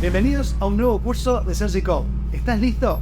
Bienvenidos a un nuevo curso de Sergi Code. ¿Estás listo?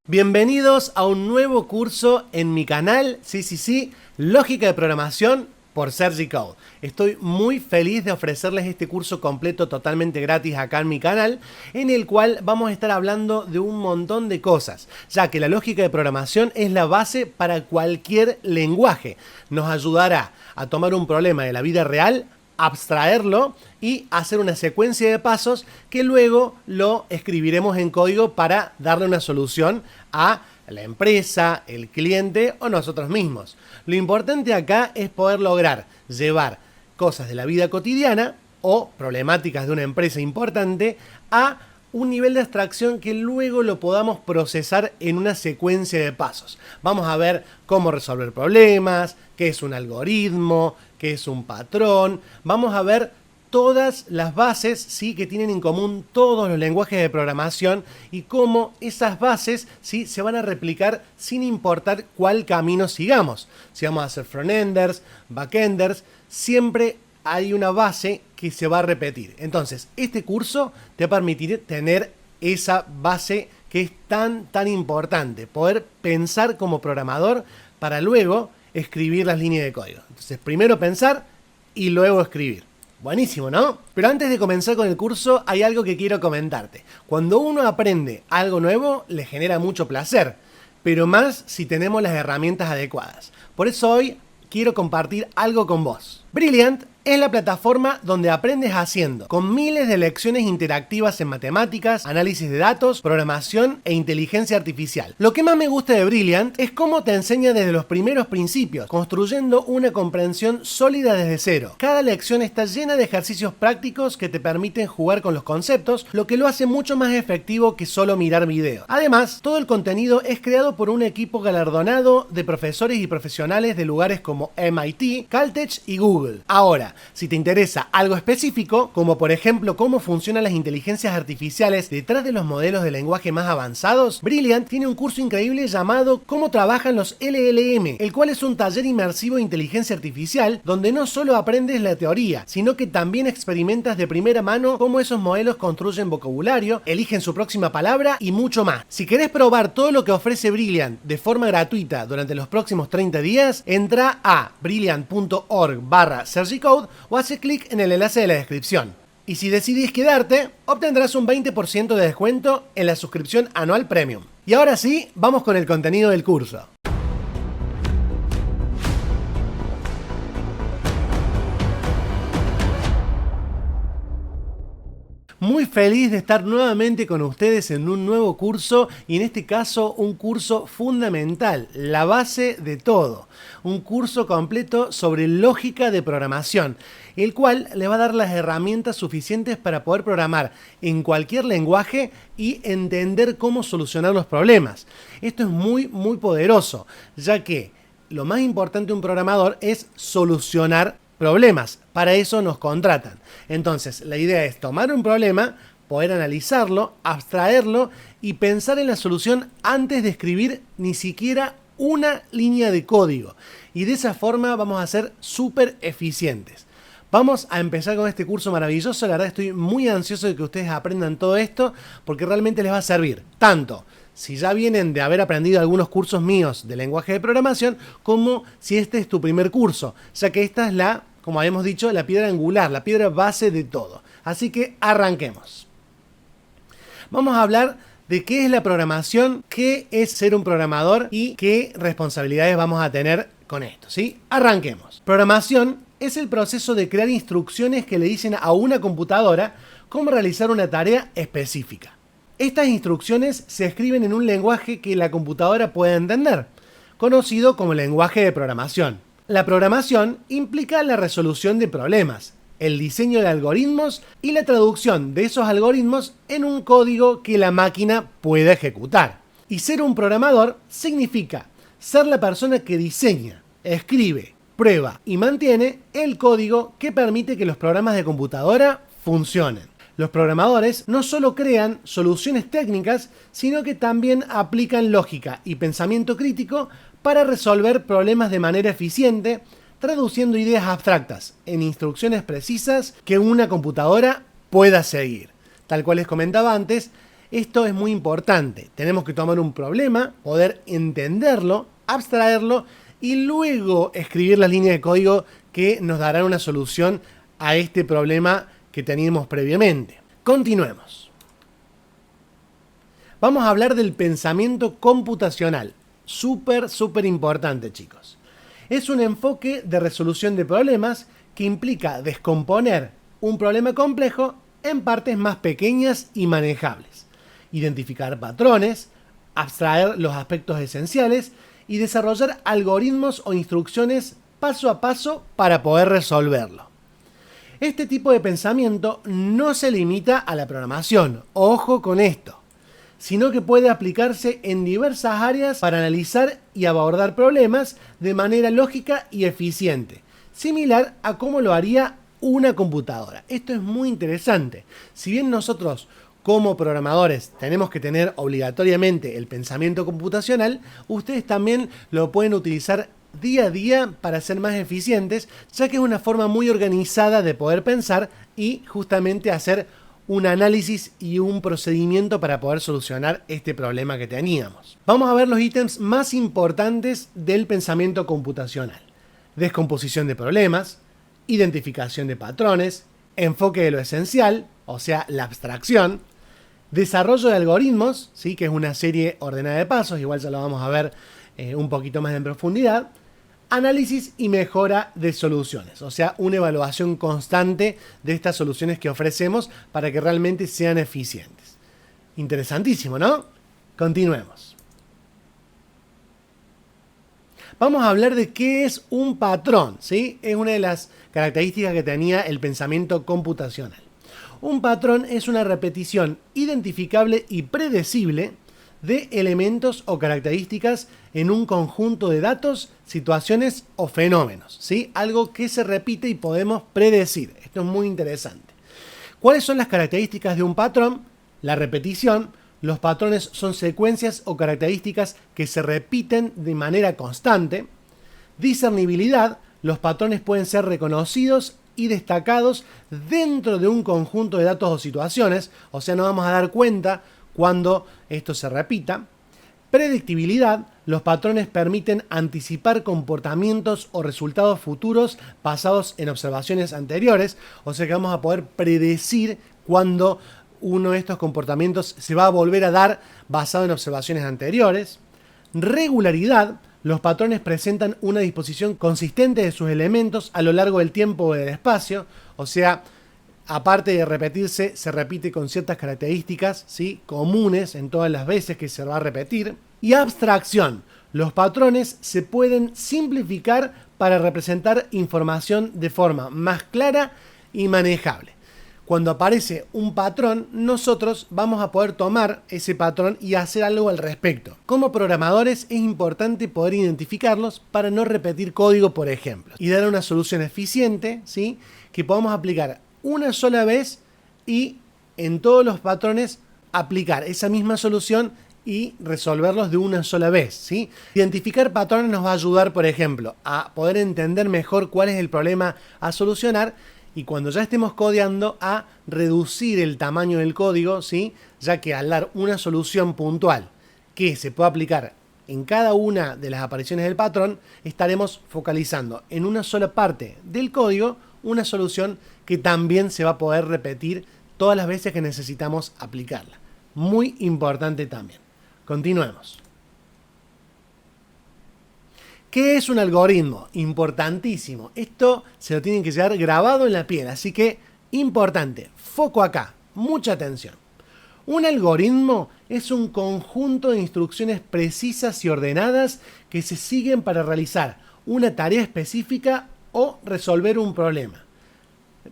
Bienvenidos a un nuevo curso en mi canal, sí, Lógica de Programación por Sergi Code. Estoy muy feliz de ofrecerles este curso completo totalmente gratis acá en mi canal, en el cual vamos a estar hablando de un montón de cosas, ya que la lógica de programación es la base para cualquier lenguaje. Nos ayudará a tomar un problema de la vida real, abstraerlo y hacer una secuencia de pasos que luego lo escribiremos en código para darle una solución a la empresa, el cliente o nosotros mismos. Lo importante acá es poder lograr llevar cosas de la vida cotidiana o problemáticas de una empresa importante a un nivel de abstracción que luego lo podamos procesar en una secuencia de pasos. Vamos a ver cómo resolver problemas, qué es un algoritmo, qué es un patrón. Vamos a ver todas las bases, ¿sí?, que tienen en común todos los lenguajes de programación y cómo esas bases, ¿sí?, se van a replicar sin importar cuál camino sigamos. Si vamos a hacer frontenders, backenders, siempre hay una base que se va a repetir. Entonces, este curso te va a permitir tener esa base que es tan importante, poder pensar como programador para luego escribir las líneas de código. Entonces, primero pensar y luego escribir. Buenísimo, ¿no? Pero antes de comenzar con el curso, hay algo que quiero comentarte. Cuando uno aprende algo nuevo, le genera mucho placer, pero más si tenemos las herramientas adecuadas. Por eso hoy quiero compartir algo con vos. Brilliant es la plataforma donde aprendes haciendo, con miles de lecciones interactivas en matemáticas, análisis de datos, programación e inteligencia artificial. Lo que más me gusta de Brilliant es cómo te enseña desde los primeros principios, construyendo una comprensión sólida desde cero. Cada lección está llena de ejercicios prácticos que te permiten jugar con los conceptos, lo que lo hace mucho más efectivo que solo mirar videos. Además, todo el contenido es creado por un equipo galardonado de profesores y profesionales de lugares como MIT, Caltech y Google. Ahora, si te interesa algo específico, como por ejemplo cómo funcionan las inteligencias artificiales detrás de los modelos de lenguaje más avanzados, Brilliant tiene un curso increíble llamado Cómo trabajan los LLM, el cual es un taller inmersivo de inteligencia artificial donde no solo aprendes la teoría, sino que también experimentas de primera mano cómo esos modelos construyen vocabulario, eligen su próxima palabra y mucho más. Si querés probar todo lo que ofrece Brilliant de forma gratuita durante los próximos 30 días, entra a brilliant.org/SergiCode o hace clic en el enlace de la descripción. Y si decidís quedarte, obtendrás un 20% de descuento en la suscripción anual Premium. Y ahora sí, vamos con el contenido del curso. Muy feliz de estar nuevamente con ustedes en un nuevo curso y en este caso un curso fundamental, la base de todo. Un curso completo sobre lógica de programación, el cual le va a dar las herramientas suficientes para poder programar en cualquier lenguaje y entender cómo solucionar los problemas. Esto es muy poderoso, ya que lo más importante de un programador es solucionar problemas. Para eso nos contratan. Entonces, la idea es tomar un problema, poder analizarlo, abstraerlo y pensar en la solución antes de escribir ni siquiera una línea de código. Y de esa forma vamos a ser súper eficientes. Vamos a empezar con este curso maravilloso. La verdad estoy muy ansioso de que ustedes aprendan todo esto porque realmente les va a servir tanto si ya vienen de haber aprendido algunos cursos míos de lenguaje de programación, como si este es tu primer curso, ya que esta es la, como habíamos dicho, la piedra angular, la piedra base de todo. Así que arranquemos. Vamos a hablar de qué es la programación, qué es ser un programador y qué responsabilidades vamos a tener con esto, ¿sí? Arranquemos. Programación es el proceso de crear instrucciones que le dicen a una computadora cómo realizar una tarea específica. Estas instrucciones se escriben en un lenguaje que la computadora puede entender, conocido como lenguaje de programación. La programación implica la resolución de problemas, el diseño de algoritmos y la traducción de esos algoritmos en un código que la máquina pueda ejecutar. Y ser un programador significa ser la persona que diseña, escribe, prueba y mantiene el código que permite que los programas de computadora funcionen. Los programadores no solo crean soluciones técnicas, sino que también aplican lógica y pensamiento crítico para resolver problemas de manera eficiente, traduciendo ideas abstractas en instrucciones precisas que una computadora pueda seguir. tal cual les comentaba antes, esto es muy importante. Tenemos que tomar un problema, poder entenderlo, abstraerlo y luego escribir las líneas de código que nos darán una solución a este problema que teníamos previamente. Continuemos. Vamos a hablar del pensamiento computacional. Súper importante, chicos. Es un enfoque de resolución de problemas que implica descomponer un problema complejo en partes más pequeñas y manejables, identificar patrones, abstraer los aspectos esenciales y desarrollar algoritmos o instrucciones paso a paso para poder resolverlo. Este tipo de pensamiento no se limita a la programación, ojo con esto, sino que puede aplicarse en diversas áreas para analizar y abordar problemas de manera lógica y eficiente, similar a cómo lo haría una computadora. Esto es muy interesante. Si bien nosotros como programadores tenemos que tener obligatoriamente el pensamiento computacional, ustedes también lo pueden utilizar día a día para ser más eficientes, ya que es una forma muy organizada de poder pensar y justamente hacer un análisis y un procedimiento para poder solucionar este problema que teníamos. Vamos a ver los ítems más importantes del pensamiento computacional: descomposición de problemas, identificación de patrones, enfoque de lo esencial, o sea, la abstracción, desarrollo de algoritmos, ¿sí? Que es una serie ordenada de pasos, igual ya lo vamos a ver un poquito más en profundidad, análisis y mejora de soluciones, o sea, una evaluación constante de estas soluciones que ofrecemos para que realmente sean eficientes. Interesantísimo, ¿no? Continuemos. Vamos a hablar de qué es un patrón, ¿sí? Es una de las características que tenía el pensamiento computacional. Un patrón es una repetición identificable y predecible de elementos o características en un conjunto de datos, situaciones o fenómenos, ¿sí? Algo que se repite y podemos predecir. Esto es muy interesante. ¿Cuáles son las características de un patrón? La repetición. Los patrones son secuencias o características que se repiten de manera constante. Discernibilidad. Los patrones pueden ser reconocidos y destacados dentro de un conjunto de datos o situaciones, o sea, nos vamos a dar cuenta cuando esto se repita. Predictibilidad. Los patrones permiten anticipar comportamientos o resultados futuros basados en observaciones anteriores, o sea que vamos a poder predecir cuando uno de estos comportamientos se va a volver a dar basado en observaciones anteriores. Regularidad. Los patrones presentan una disposición consistente de sus elementos a lo largo del tiempo o del espacio, o sea, aparte de repetirse, se repite con ciertas características, ¿sí?, comunes en todas las veces que se va a repetir. Y abstracción. Los patrones se pueden simplificar para representar información de forma más clara y manejable. Cuando aparece un patrón, nosotros vamos a poder tomar ese patrón y hacer algo al respecto. Como programadores es importante poder identificarlos para no repetir código, por ejemplo, y dar una solución eficiente, ¿sí?, que podamos aplicar una sola vez y en todos los patrones aplicar esa misma solución y resolverlos de una sola vez, ¿sí? Identificar patrones nos va a ayudar, por ejemplo, a poder entender mejor cuál es el problema a solucionar y cuando ya estemos codeando a reducir el tamaño del código, ¿sí?, ya que al dar una solución puntual que se pueda aplicar en cada una de las apariciones del patrón, estaremos focalizando en una sola parte del código una solución que también se va a poder repetir todas las veces que necesitamos aplicarla. Muy importante también. Continuemos. ¿Qué es un algoritmo? Importantísimo. Esto se lo tienen que llevar grabado en la piel, así que importante. Foco acá. Mucha atención. Un algoritmo es un conjunto de instrucciones precisas y ordenadas que se siguen para realizar una tarea específica o resolver un problema.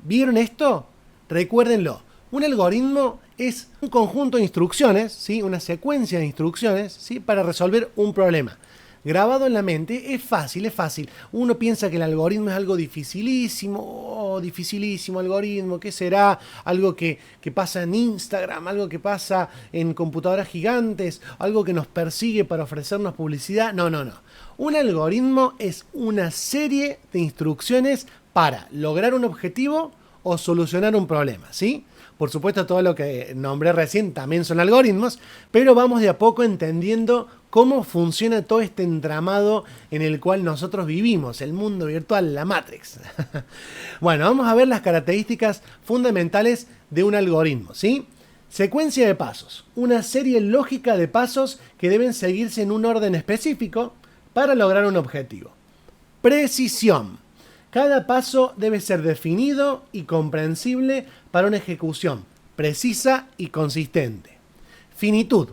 ¿Vieron esto? Recuérdenlo. Un algoritmo es un conjunto de instrucciones, ¿sí?, una secuencia de instrucciones, ¿sí?, para resolver un problema. Grabado en la mente es fácil, es fácil. Uno piensa que el algoritmo es algo dificilísimo, dificilísimo algoritmo, ¿qué será? Algo que pasa en Instagram, algo que pasa en computadoras gigantes, algo que nos persigue para ofrecernos publicidad. No. Un algoritmo es una serie de instrucciones para lograr un objetivo o solucionar un problema, ¿sí? Por supuesto, todo lo que nombré recién también son algoritmos, pero vamos de a poco entendiendo cómo funciona todo este entramado en el cual nosotros vivimos, el mundo virtual, la Matrix. Bueno, vamos a ver las características fundamentales de un algoritmo, ¿sí? Secuencia de pasos, una serie lógica de pasos que deben seguirse en un orden específico para lograr un objetivo. Precisión. Cada paso debe ser definido y comprensible para una ejecución precisa y consistente. Finitud.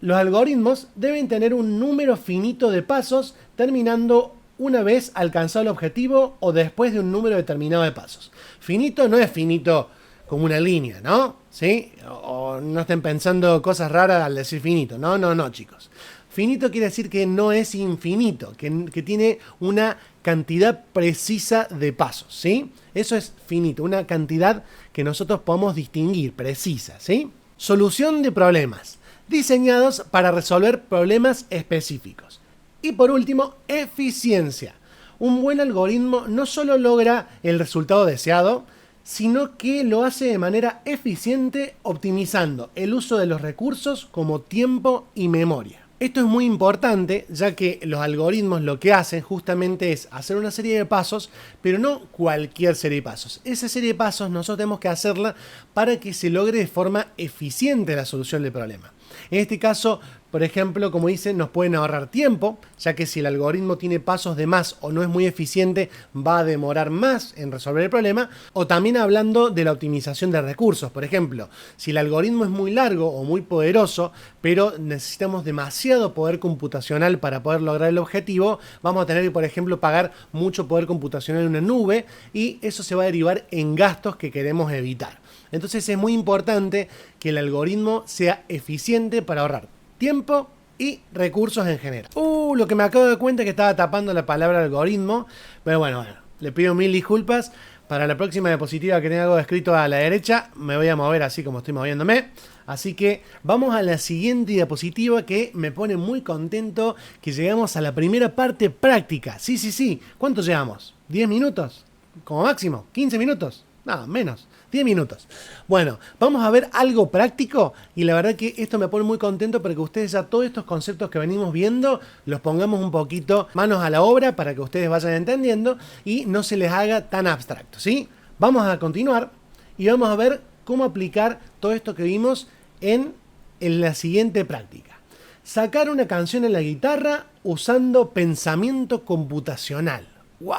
Los algoritmos deben tener un número finito de pasos terminando una vez alcanzado el objetivo o después de un número determinado de pasos. Finito no es finito como una línea, ¿no? ¿Sí? O no estén pensando cosas raras al decir finito. No, chicos. Finito quiere decir que no es infinito, que tiene una cantidad precisa de pasos, ¿sí? Eso es finito, una cantidad que nosotros podemos distinguir, precisa, ¿sí? Solución de problemas, diseñados para resolver problemas específicos. Y por último, eficiencia. Un buen algoritmo no solo logra el resultado deseado, sino que lo hace de manera eficiente, optimizando el uso de los recursos como tiempo y memoria. Esto es muy importante, ya que los algoritmos lo que hacen justamente es hacer una serie de pasos, pero no cualquier serie de pasos. Esa serie de pasos nosotros tenemos que hacerla para que se logre de forma eficiente la solución del problema. En este caso, por ejemplo, como dicen, nos pueden ahorrar tiempo, ya que si el algoritmo tiene pasos de más o no es muy eficiente, va a demorar más en resolver el problema. O también hablando de la optimización de recursos. Por ejemplo, si el algoritmo es muy largo o muy poderoso, pero necesitamos demasiado poder computacional para poder lograr el objetivo, vamos a tener que, por ejemplo, pagar mucho poder computacional en una nube y eso se va a derivar en gastos que queremos evitar. Entonces es muy importante que el algoritmo sea eficiente para ahorrar tiempo y recursos en general. Lo que me acabo de dar cuenta es que estaba tapando la palabra algoritmo, pero bueno, le pido mil disculpas. Para la próxima diapositiva que tenga algo escrito a la derecha, me voy a mover así como estoy moviéndome. Así que vamos a la siguiente diapositiva que me pone muy contento que llegamos a la primera parte práctica. Sí. ¿Cuánto llegamos? ¿10 minutos? Como máximo, ¿15 minutos? No, menos, 10 minutos. Bueno, vamos a ver algo práctico y la verdad que esto me pone muy contento para que ustedes ya todos estos conceptos que venimos viendo los pongamos un poquito manos a la obra para que ustedes vayan entendiendo y no se les haga tan abstracto, ¿sí? Vamos a continuar y vamos a ver cómo aplicar todo esto que vimos en la siguiente práctica. Sacar una canción en la guitarra usando pensamiento computacional. ¡Wow!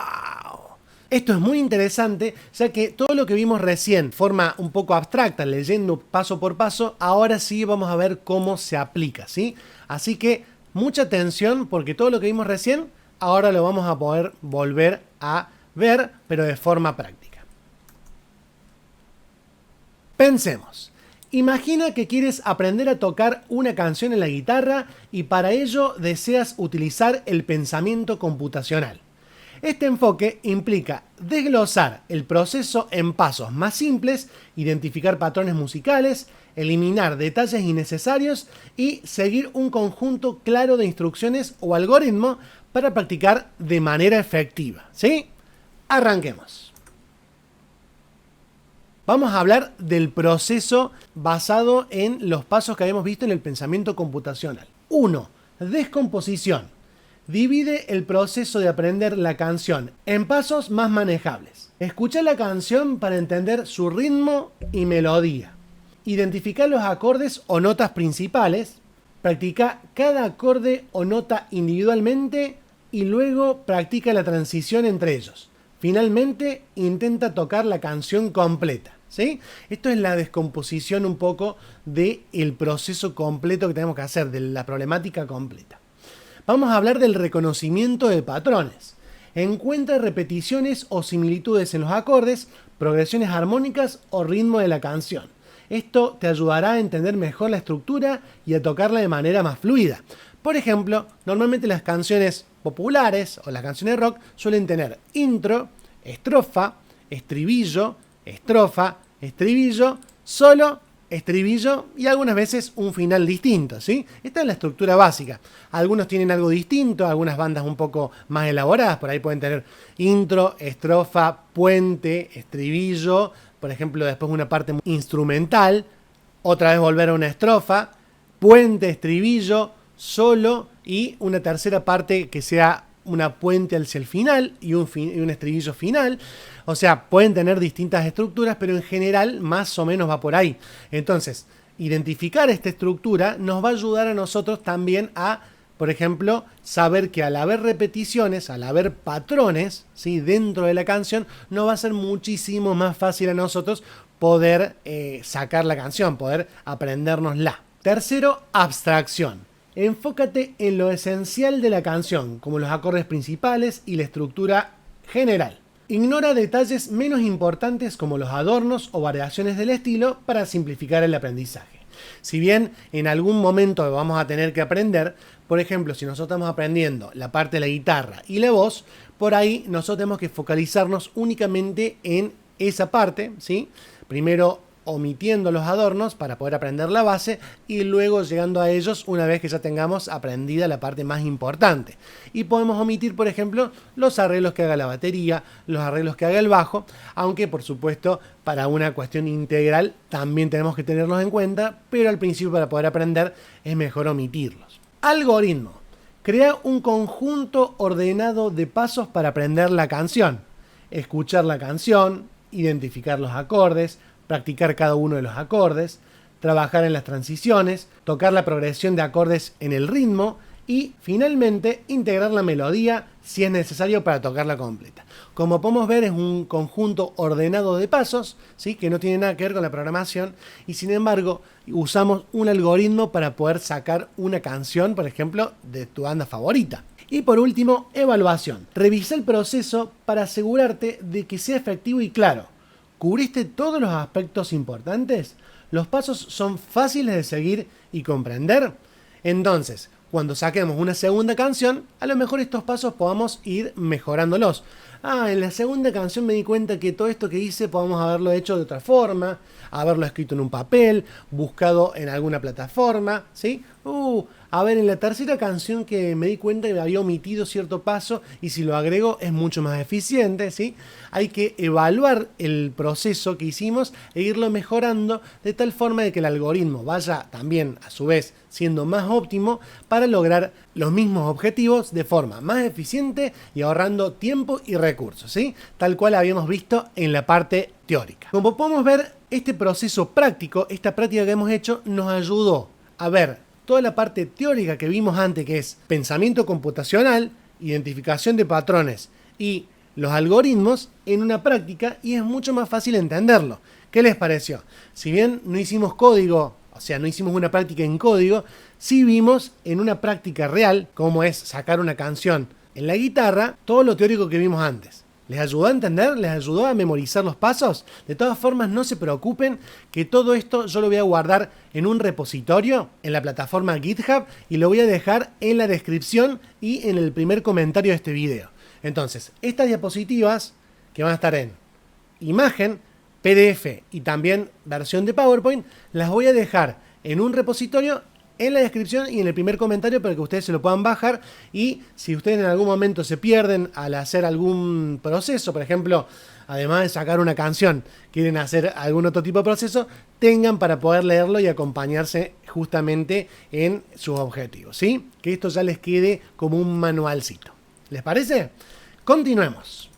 Esto es muy interesante, ya que todo lo que vimos recién, forma un poco abstracta, leyendo paso por paso, ahora sí vamos a ver cómo se aplica, ¿sí? Así que mucha atención, porque todo lo que vimos recién, ahora lo vamos a poder volver a ver, pero de forma práctica. Pensemos. Imagina que quieres aprender a tocar una canción en la guitarra y para ello deseas utilizar el pensamiento computacional. Este enfoque implica desglosar el proceso en pasos más simples, identificar patrones musicales, eliminar detalles innecesarios y seguir un conjunto claro de instrucciones o algoritmos para practicar de manera efectiva. ¿Sí? Arranquemos. Vamos a hablar del proceso basado en los pasos que habíamos visto en el pensamiento computacional. 1. Descomposición. Divide el proceso de aprender la canción en pasos más manejables. Escucha la canción para entender su ritmo y melodía. Identifica los acordes o notas principales. Practica cada acorde o nota individualmente y luego practica la transición entre ellos. Finalmente, intenta tocar la canción completa. ¿Sí? Esto es la descomposición un poco del proceso completo que tenemos que hacer, de la problemática completa. Vamos a hablar del reconocimiento de patrones. Encuentra repeticiones o similitudes en los acordes, progresiones armónicas o ritmo de la canción. Esto te ayudará a entender mejor la estructura y a tocarla de manera más fluida. Por ejemplo, normalmente las canciones populares o las canciones rock suelen tener intro, estrofa, estribillo, estrofa, estribillo, solo, estribillo y algunas veces un final distinto, ¿sí? Esta es la estructura básica. Algunos tienen algo distinto, algunas bandas un poco más elaboradas, por ahí pueden tener intro, estrofa, puente, estribillo, por ejemplo, después una parte instrumental, otra vez volver a una estrofa, puente, estribillo, solo y una tercera parte que sea una puente hacia el final y un estribillo final. O sea, pueden tener distintas estructuras, pero en general más o menos va por ahí. Entonces, identificar esta estructura nos va a ayudar a nosotros también a, por ejemplo, saber que al haber repeticiones, al haber patrones, ¿sí?, dentro de la canción, nos va a ser muchísimo más fácil a nosotros poder sacar la canción, poder aprendérnosla. Tercero, abstracción. Enfócate en lo esencial de la canción, como los acordes principales y la estructura general. Ignora detalles menos importantes como los adornos o variaciones del estilo para simplificar el aprendizaje. Si bien en algún momento vamos a tener que aprender, por ejemplo, si nosotros estamos aprendiendo la parte de la guitarra y la voz, por ahí nosotros tenemos que focalizarnos únicamente en esa parte, ¿sí? Primero omitiendo los adornos para poder aprender la base y luego llegando a ellos una vez que ya tengamos aprendida la parte más importante. Y podemos omitir, por ejemplo, los arreglos que haga la batería, los arreglos que haga el bajo, aunque por supuesto para una cuestión integral también tenemos que tenerlos en cuenta, pero al principio para poder aprender es mejor omitirlos. Algoritmo. Crea un conjunto ordenado de pasos para aprender la canción. Escuchar la canción, identificar los acordes, practicar cada uno de los acordes, trabajar en las transiciones, tocar la progresión de acordes en el ritmo y, finalmente, integrar la melodía si es necesario para tocarla completa. Como podemos ver, es un conjunto ordenado de pasos, ¿sí?, que no tiene nada que ver con la programación y, sin embargo, usamos un algoritmo para poder sacar una canción, por ejemplo, de tu banda favorita. Y por último, evaluación. Revisa el proceso para asegurarte de que sea efectivo y claro. ¿Cubriste todos los aspectos importantes? ¿Los pasos son fáciles de seguir y comprender? Entonces, cuando saquemos una segunda canción, a lo mejor estos pasos podamos ir mejorándolos. En la segunda canción me di cuenta que todo esto que hice podemos haberlo hecho de otra forma, haberlo escrito en un papel, buscado en alguna plataforma, ¿sí? A ver, en la tercera canción que me di cuenta que había omitido cierto paso y si lo agrego es mucho más eficiente, ¿sí? Hay que evaluar el proceso que hicimos e irlo mejorando de tal forma de que el algoritmo vaya también a su vez siendo más óptimo para lograr los mismos objetivos de forma más eficiente y ahorrando tiempo y recursos, ¿sí? Tal cual habíamos visto en la parte teórica. Como podemos ver, este proceso práctico, esta práctica que hemos hecho, nos ayudó a ver toda la parte teórica que vimos antes, que es pensamiento computacional, identificación de patrones y los algoritmos en una práctica y es mucho más fácil entenderlo. ¿Qué les pareció? Si bien no hicimos código, o sea, no hicimos una práctica en código, sí vimos en una práctica real cómo es sacar una canción en la guitarra, todo lo teórico que vimos antes. ¿Les ayudó a entender? ¿Les ayudó a memorizar los pasos? De todas formas, no se preocupen que todo esto yo lo voy a guardar en un repositorio en la plataforma GitHub y lo voy a dejar en la descripción y en el primer comentario de este video. Entonces, estas diapositivas que van a estar en imagen, PDF y también versión de PowerPoint, las voy a dejar en un repositorio en la descripción y en el primer comentario para que ustedes se lo puedan bajar y si ustedes en algún momento se pierden al hacer algún proceso, por ejemplo, además de sacar una canción, quieren hacer algún otro tipo de proceso, tengan para poder leerlo y acompañarse justamente en sus objetivos, ¿sí? Que esto ya les quede como un manualcito. ¿Les parece? Continuemos.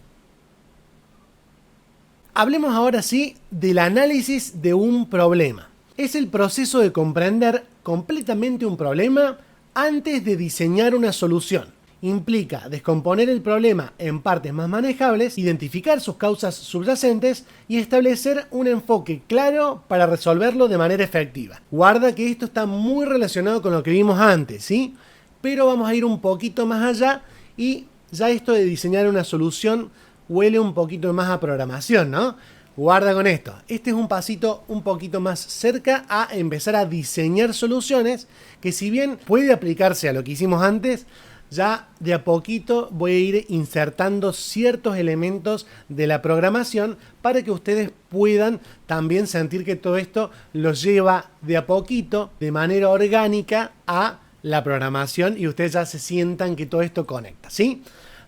Hablemos ahora sí del análisis de un problema. Es el proceso de comprender completamente un problema antes de diseñar una solución. Implica descomponer el problema en partes más manejables, identificar sus causas subyacentes y establecer un enfoque claro para resolverlo de manera efectiva. Guarda que esto está muy relacionado con lo que vimos antes, ¿sí? Pero vamos a ir un poquito más allá y ya esto de diseñar una solución huele un poquito más a programación, ¿no? Guarda con esto. Este es un pasito un poquito más cerca a empezar a diseñar soluciones que si bien puede aplicarse a lo que hicimos antes, ya de a poquito voy a ir insertando ciertos elementos de la programación para que ustedes puedan también sentir que todo esto los lleva de a poquito, de manera orgánica, a la programación y ustedes ya se sientan que todo esto conecta, ¿sí?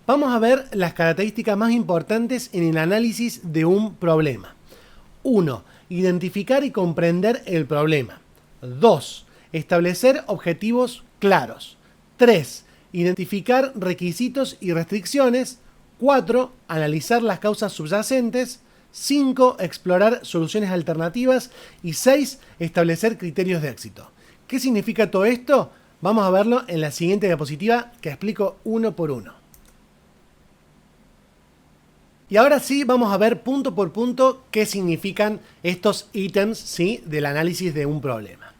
Vamos a ver las características más importantes en el análisis de un problema. 1. Identificar y comprender el problema. 2. Establecer objetivos claros. 3. Identificar requisitos y restricciones. 4. Analizar las causas subyacentes. 5. Explorar soluciones alternativas. Y 6. Establecer criterios de éxito. ¿Qué significa todo esto? Vamos a verlo en la siguiente diapositiva que explico uno por uno. Y ahora sí vamos a ver punto por punto qué significan estos ítems, ¿sí?, del análisis de un problema.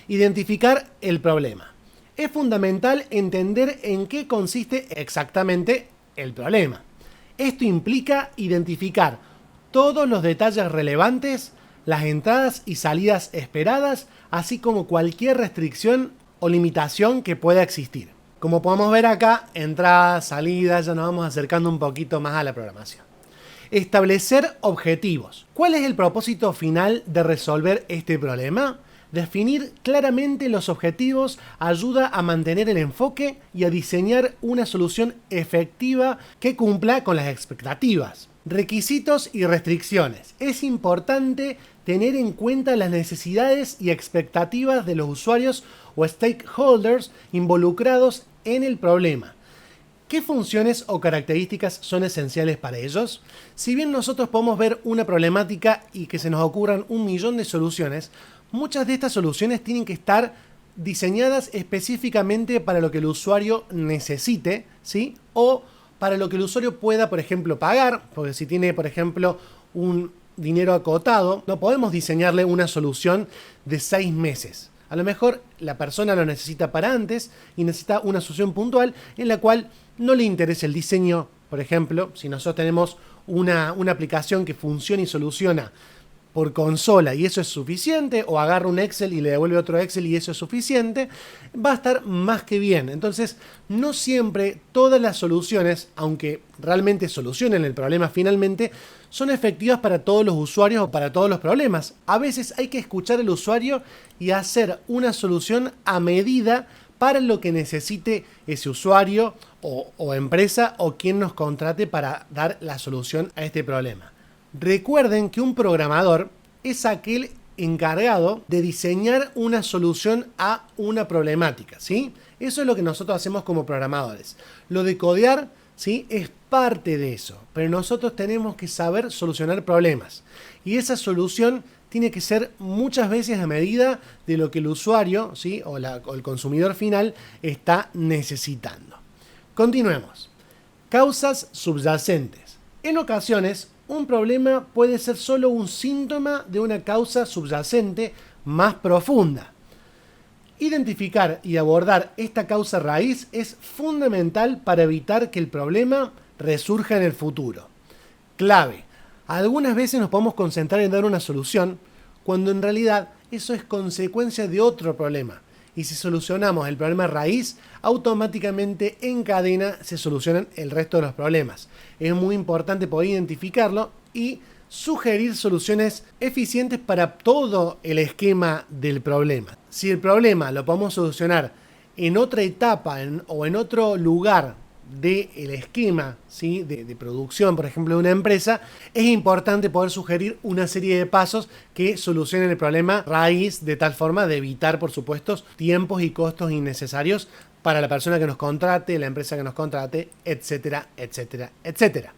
Identificar el problema. Es fundamental entender en qué consiste exactamente el problema. Esto implica identificar todos los detalles relevantes, las entradas y salidas esperadas, así como cualquier restricción o limitación que pueda existir. Como podemos ver acá, entradas, salidas, ya nos vamos acercando un poquito más a la programación. Establecer objetivos. ¿Cuál es el propósito final de resolver este problema? Definir claramente los objetivos ayuda a mantener el enfoque y a diseñar una solución efectiva que cumpla con las expectativas. Requisitos y restricciones. Es importante tener en cuenta las necesidades y expectativas de los usuarios o stakeholders involucrados en el problema. ¿Qué funciones o características son esenciales para ellos? Si bien nosotros podemos ver una problemática y que se nos ocurran 1.000.000 de soluciones, muchas de estas soluciones tienen que estar diseñadas específicamente para lo que el usuario necesite, ¿sí? O para lo que el usuario pueda, por ejemplo, pagar, porque si tiene, por ejemplo, un dinero acotado, no podemos diseñarle una solución de 6 meses. A lo mejor la persona lo necesita para antes y necesita una solución puntual en la cual no le interesa el diseño. Por ejemplo, si nosotros tenemos una aplicación que funciona y soluciona por consola y eso es suficiente, o agarra un Excel y le devuelve otro Excel y eso es suficiente, va a estar más que bien. Entonces, no siempre todas las soluciones, aunque realmente solucionen el problema finalmente, son efectivas para todos los usuarios o para todos los problemas. A veces hay que escuchar al usuario y hacer una solución a medida para lo que necesite ese usuario o empresa o quien nos contrate para dar la solución a este problema. Recuerden que un programador es aquel encargado de diseñar una solución a una problemática, ¿sí? Eso es lo que nosotros hacemos como programadores. Lo de codear, ¿sí?, es parte de eso, pero nosotros tenemos que saber solucionar problemas. Y esa solución tiene que ser muchas veces a medida de lo que el usuario, ¿sí?, o el consumidor final está necesitando. Continuemos. Causas subyacentes. En ocasiones, un problema puede ser solo un síntoma de una causa subyacente más profunda. Identificar y abordar esta causa raíz es fundamental para evitar que el problema resurja en el futuro. Clave. Algunas veces nos podemos concentrar en dar una solución, cuando en realidad eso es consecuencia de otro problema. Y si solucionamos el problema raíz, automáticamente en cadena se solucionan el resto de los problemas. Es muy importante poder identificarlo y sugerir soluciones eficientes para todo el esquema del problema. Si el problema lo podemos solucionar en otra etapa o en otro lugar del esquema, ¿sí?, de producción, por ejemplo, de una empresa, es importante poder sugerir una serie de pasos que solucionen el problema raíz de tal forma de evitar, por supuesto, tiempos y costos innecesarios para la persona que nos contrate, la empresa que nos contrate, etcétera, etcétera, etcétera.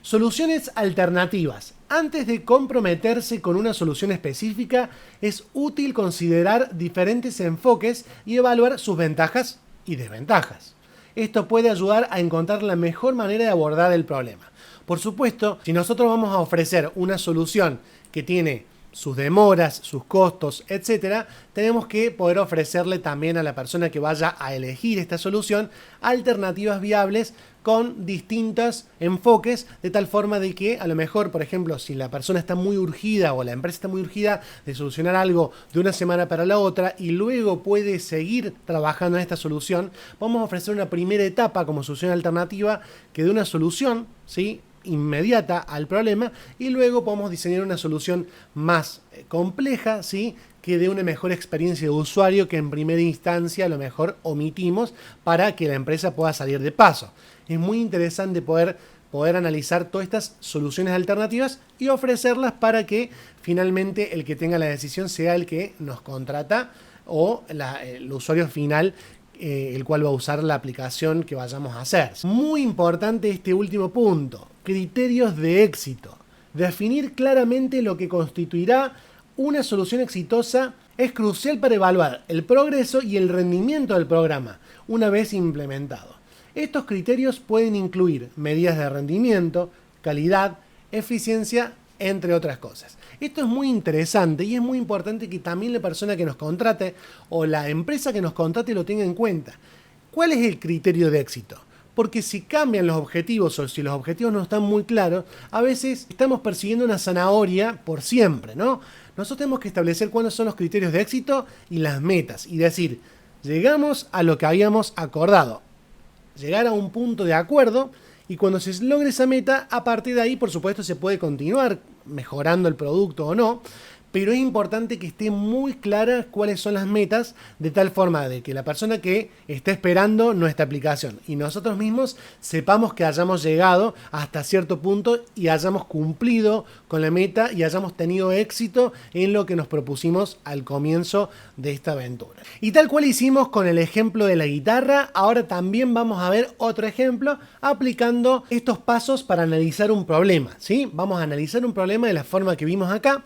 Soluciones alternativas. Antes de comprometerse con una solución específica, es útil considerar diferentes enfoques y evaluar sus ventajas y desventajas. Esto puede ayudar a encontrar la mejor manera de abordar el problema. Por supuesto, si nosotros vamos a ofrecer una solución que tiene sus demoras, sus costos, etcétera, tenemos que poder ofrecerle también a la persona que vaya a elegir esta solución alternativas viables con distintos enfoques, de tal forma de que a lo mejor, por ejemplo, si la persona está muy urgida o la empresa está muy urgida de solucionar algo de una semana para la otra y luego puede seguir trabajando en esta solución, vamos a ofrecer una primera etapa como solución alternativa que dé una solución, ¿sí?, inmediata al problema, y luego podemos diseñar una solución más compleja, ¿sí?, que dé una mejor experiencia de usuario que en primera instancia a lo mejor omitimos para que la empresa pueda salir de paso. Es muy interesante poder poder analizar todas estas soluciones alternativas y ofrecerlas para que finalmente el que tenga la decisión sea el que nos contrata o el usuario final, el cual va a usar la aplicación que vayamos a hacer. Muy importante este último punto, criterios de éxito. Definir claramente lo que constituirá una solución exitosa es crucial para evaluar el progreso y el rendimiento del programa una vez implementado. Estos criterios pueden incluir medidas de rendimiento, calidad, eficiencia, entre otras cosas. Esto es muy interesante y es muy importante que también la persona que nos contrate o la empresa que nos contrate lo tenga en cuenta. ¿Cuál es el criterio de éxito? Porque si cambian los objetivos o si los objetivos no están muy claros, a veces estamos persiguiendo una zanahoria por siempre, ¿no? Nosotros tenemos que establecer cuáles son los criterios de éxito y las metas y decir, llegamos a lo que habíamos acordado. Llegar a un punto de acuerdo y cuando se logre esa meta, a partir de ahí, por supuesto, se puede continuar mejorando el producto o no, pero es importante que esté muy clara cuáles son las metas, de tal forma de que la persona que está esperando nuestra aplicación y nosotros mismos sepamos que hayamos llegado hasta cierto punto y hayamos cumplido con la meta y hayamos tenido éxito en lo que nos propusimos al comienzo de esta aventura. Y tal cual hicimos con el ejemplo de la guitarra, ahora también vamos a ver otro ejemplo aplicando estos pasos para analizar un problema, ¿sí? Vamos a analizar un problema de la forma que vimos acá,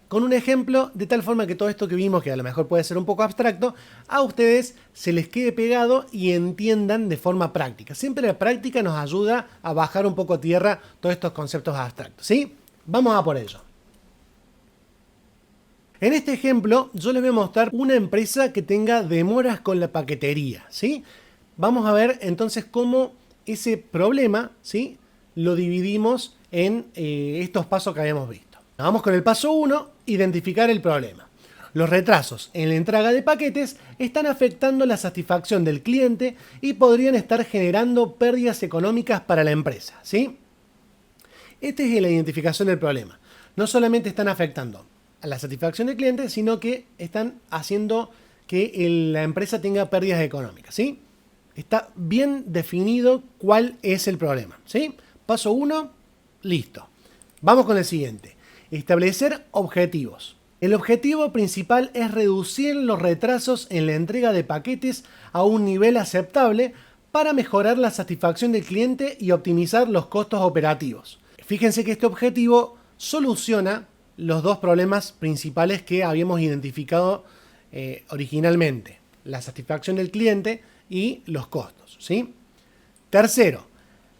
con un ejemplo de tal forma que todo esto que vimos, que a lo mejor puede ser un poco abstracto, a ustedes se les quede pegado y entiendan de forma práctica. Siempre la práctica nos ayuda a bajar un poco a tierra todos estos conceptos abstractos, ¿sí? Vamos a por ello. En este ejemplo yo les voy a mostrar una empresa que tenga demoras con la paquetería, ¿sí? Vamos a ver entonces cómo ese problema, ¿sí?, lo dividimos en estos pasos que habíamos visto. Vamos con el paso 1, identificar el problema. Los retrasos en la entrega de paquetes están afectando la satisfacción del cliente y podrían estar generando pérdidas económicas para la empresa, ¿sí? Esta es la identificación del problema. No solamente están afectando a la satisfacción del cliente, sino que están haciendo que la empresa tenga pérdidas económicas, ¿sí? Está bien definido cuál es el problema, ¿sí? Paso 1, listo. Vamos con el siguiente. Establecer objetivos. El objetivo principal es reducir los retrasos en la entrega de paquetes a un nivel aceptable para mejorar la satisfacción del cliente y optimizar los costos operativos. Fíjense que este objetivo soluciona los dos problemas principales que habíamos identificado originalmente: la satisfacción del cliente y los costos, ¿sí? Tercero,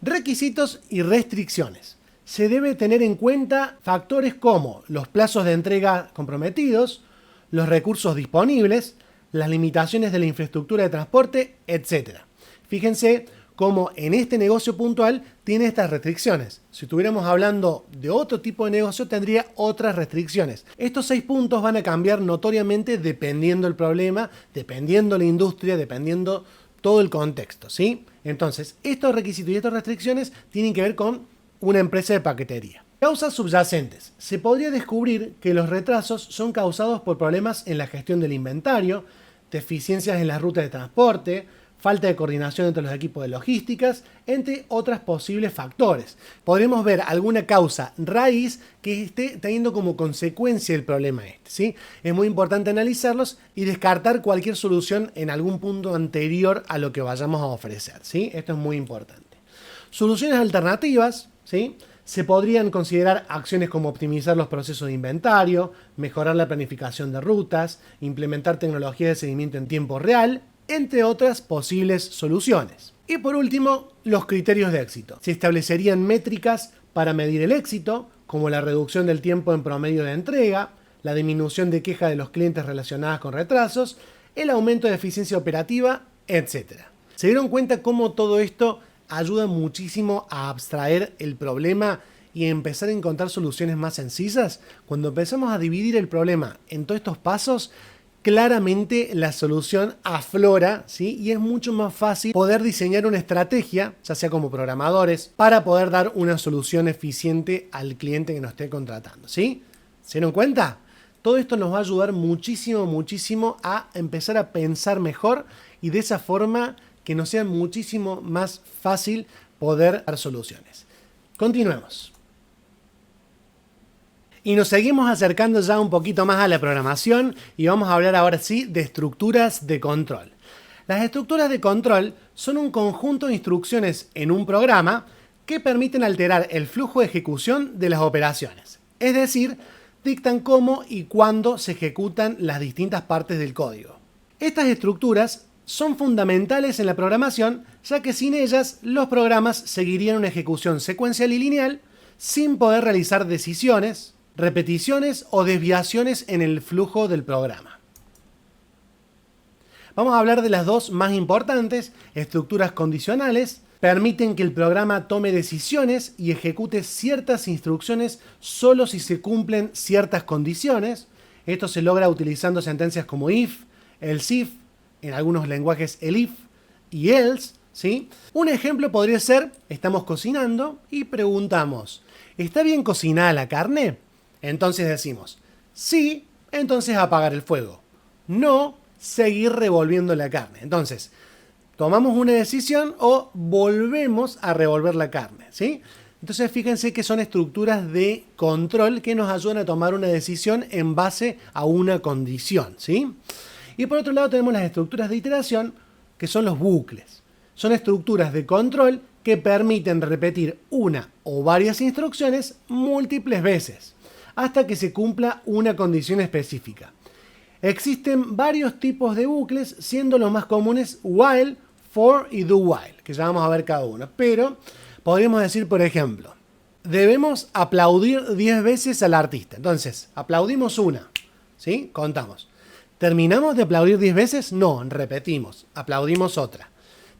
requisitos y restricciones. Se debe tener en cuenta factores como los plazos de entrega comprometidos, los recursos disponibles, las limitaciones de la infraestructura de transporte, etc. Fíjense cómo en este negocio puntual tiene estas restricciones. Si estuviéramos hablando de otro tipo de negocio, tendría otras restricciones. Estos 6 puntos van a cambiar notoriamente dependiendo el problema, dependiendo la industria, dependiendo todo el contexto, ¿sí? Entonces, estos requisitos y estas restricciones tienen que ver con una empresa de paquetería. Causas subyacentes. Se podría descubrir que los retrasos son causados por problemas en la gestión del inventario, deficiencias en las rutas de transporte, falta de coordinación entre los equipos de logísticas, entre otros posibles factores. Podremos ver alguna causa raíz que esté teniendo como consecuencia el problema este, ¿sí? Es muy importante analizarlos y descartar cualquier solución en algún punto anterior a lo que vayamos a ofrecer, ¿sí? Esto es muy importante. Soluciones alternativas, ¿sí? Se podrían considerar acciones como optimizar los procesos de inventario, mejorar la planificación de rutas, implementar tecnología de seguimiento en tiempo real, entre otras posibles soluciones. Y por último, los criterios de éxito. Se establecerían métricas para medir el éxito, como la reducción del tiempo en promedio de entrega, la disminución de quejas de los clientes relacionadas con retrasos, el aumento de eficiencia operativa, etc. ¿Se dieron cuenta cómo todo esto ayuda muchísimo a abstraer el problema y a empezar a encontrar soluciones más sencillas? Cuando empezamos a dividir el problema en todos estos pasos, claramente la solución aflora, ¿sí? Y es mucho más fácil poder diseñar una estrategia, ya sea como programadores, para poder dar una solución eficiente al cliente que nos esté contratando, ¿sí? ¿Se dieron cuenta? Todo esto nos va a ayudar muchísimo, muchísimo a empezar a pensar mejor y de esa forma que nos sea muchísimo más fácil poder dar soluciones. Continuemos. Y nos seguimos acercando ya un poquito más a la programación y vamos a hablar ahora sí de estructuras de control. Las estructuras de control son un conjunto de instrucciones en un programa que permiten alterar el flujo de ejecución de las operaciones. Es decir, dictan cómo y cuándo se ejecutan las distintas partes del código. Estas estructuras son fundamentales en la programación, ya que sin ellas los programas seguirían una ejecución secuencial y lineal sin poder realizar decisiones, repeticiones o desviaciones en el flujo del programa. Vamos a hablar de las dos más importantes. Estructuras condicionales permiten que el programa tome decisiones y ejecute ciertas instrucciones solo si se cumplen ciertas condiciones. Esto se logra utilizando sentencias como if, else if, en algunos lenguajes elif y else, ¿sí? Un ejemplo podría ser, estamos cocinando y preguntamos, ¿está bien cocinada la carne? Entonces decimos, sí, entonces apagar el fuego. No, seguir revolviendo la carne. Entonces, tomamos una decisión o volvemos a revolver la carne, ¿sí? Entonces, fíjense que son estructuras de control que nos ayudan a tomar una decisión en base a una condición, ¿sí? Y por otro lado tenemos las estructuras de iteración, que son los bucles. Son estructuras de control que permiten repetir una o varias instrucciones múltiples veces, hasta que se cumpla una condición específica. Existen varios tipos de bucles, siendo los más comunes while, for y do while, que ya vamos a ver cada uno. Pero podríamos decir, por ejemplo, debemos aplaudir 10 veces al artista. Entonces, aplaudimos una, ¿sí? Contamos. ¿Terminamos de aplaudir 10 veces? No, repetimos. Aplaudimos otra.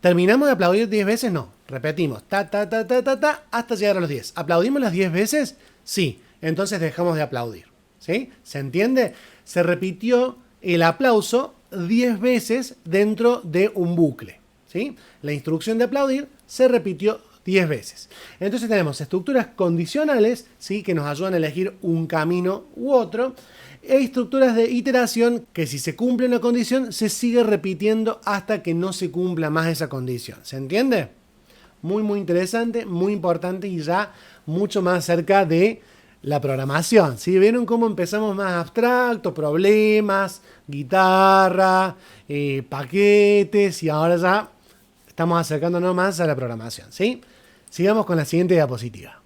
¿Terminamos de aplaudir 10 veces? No, repetimos. Hasta llegar a los 10. ¿Aplaudimos las 10 veces? Sí. Entonces dejamos de aplaudir, ¿sí? ¿Se entiende? Se repitió el aplauso 10 veces dentro de un bucle, ¿sí? La instrucción de aplaudir se repitió 10 veces. Entonces tenemos estructuras condicionales, ¿sí? Que nos ayudan a elegir un camino u otro, e estructuras de iteración que si se cumple una condición se sigue repitiendo hasta que no se cumpla más esa condición. ¿Se entiende? Muy interesante, muy importante y ya mucho más cerca de la programación, ¿sí? ¿Vieron cómo empezamos más abstracto? Problemas, guitarra, paquetes y ahora ya estamos acercándonos más a la programación, ¿sí? Sigamos con la siguiente diapositiva.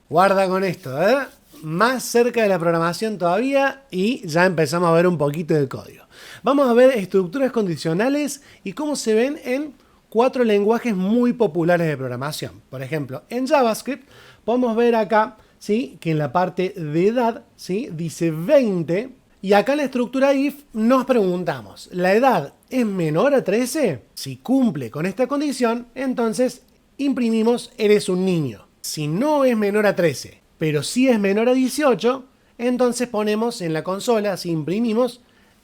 Guarda con esto, ¿eh? Más cerca de la programación todavía y ya empezamos a ver un poquito del código. Vamos a ver estructuras condicionales y cómo se ven en 4 lenguajes muy populares de programación. Por ejemplo, en JavaScript podemos ver acá, ¿sí? Que en la parte de edad, ¿sí? Dice 20 y acá en la estructura if nos preguntamos, ¿la edad es menor a 13? Si cumple con esta condición, entonces imprimimos eres un niño. Si no es menor a 13, pero sí es menor a 18, entonces ponemos en la consola, si imprimimos,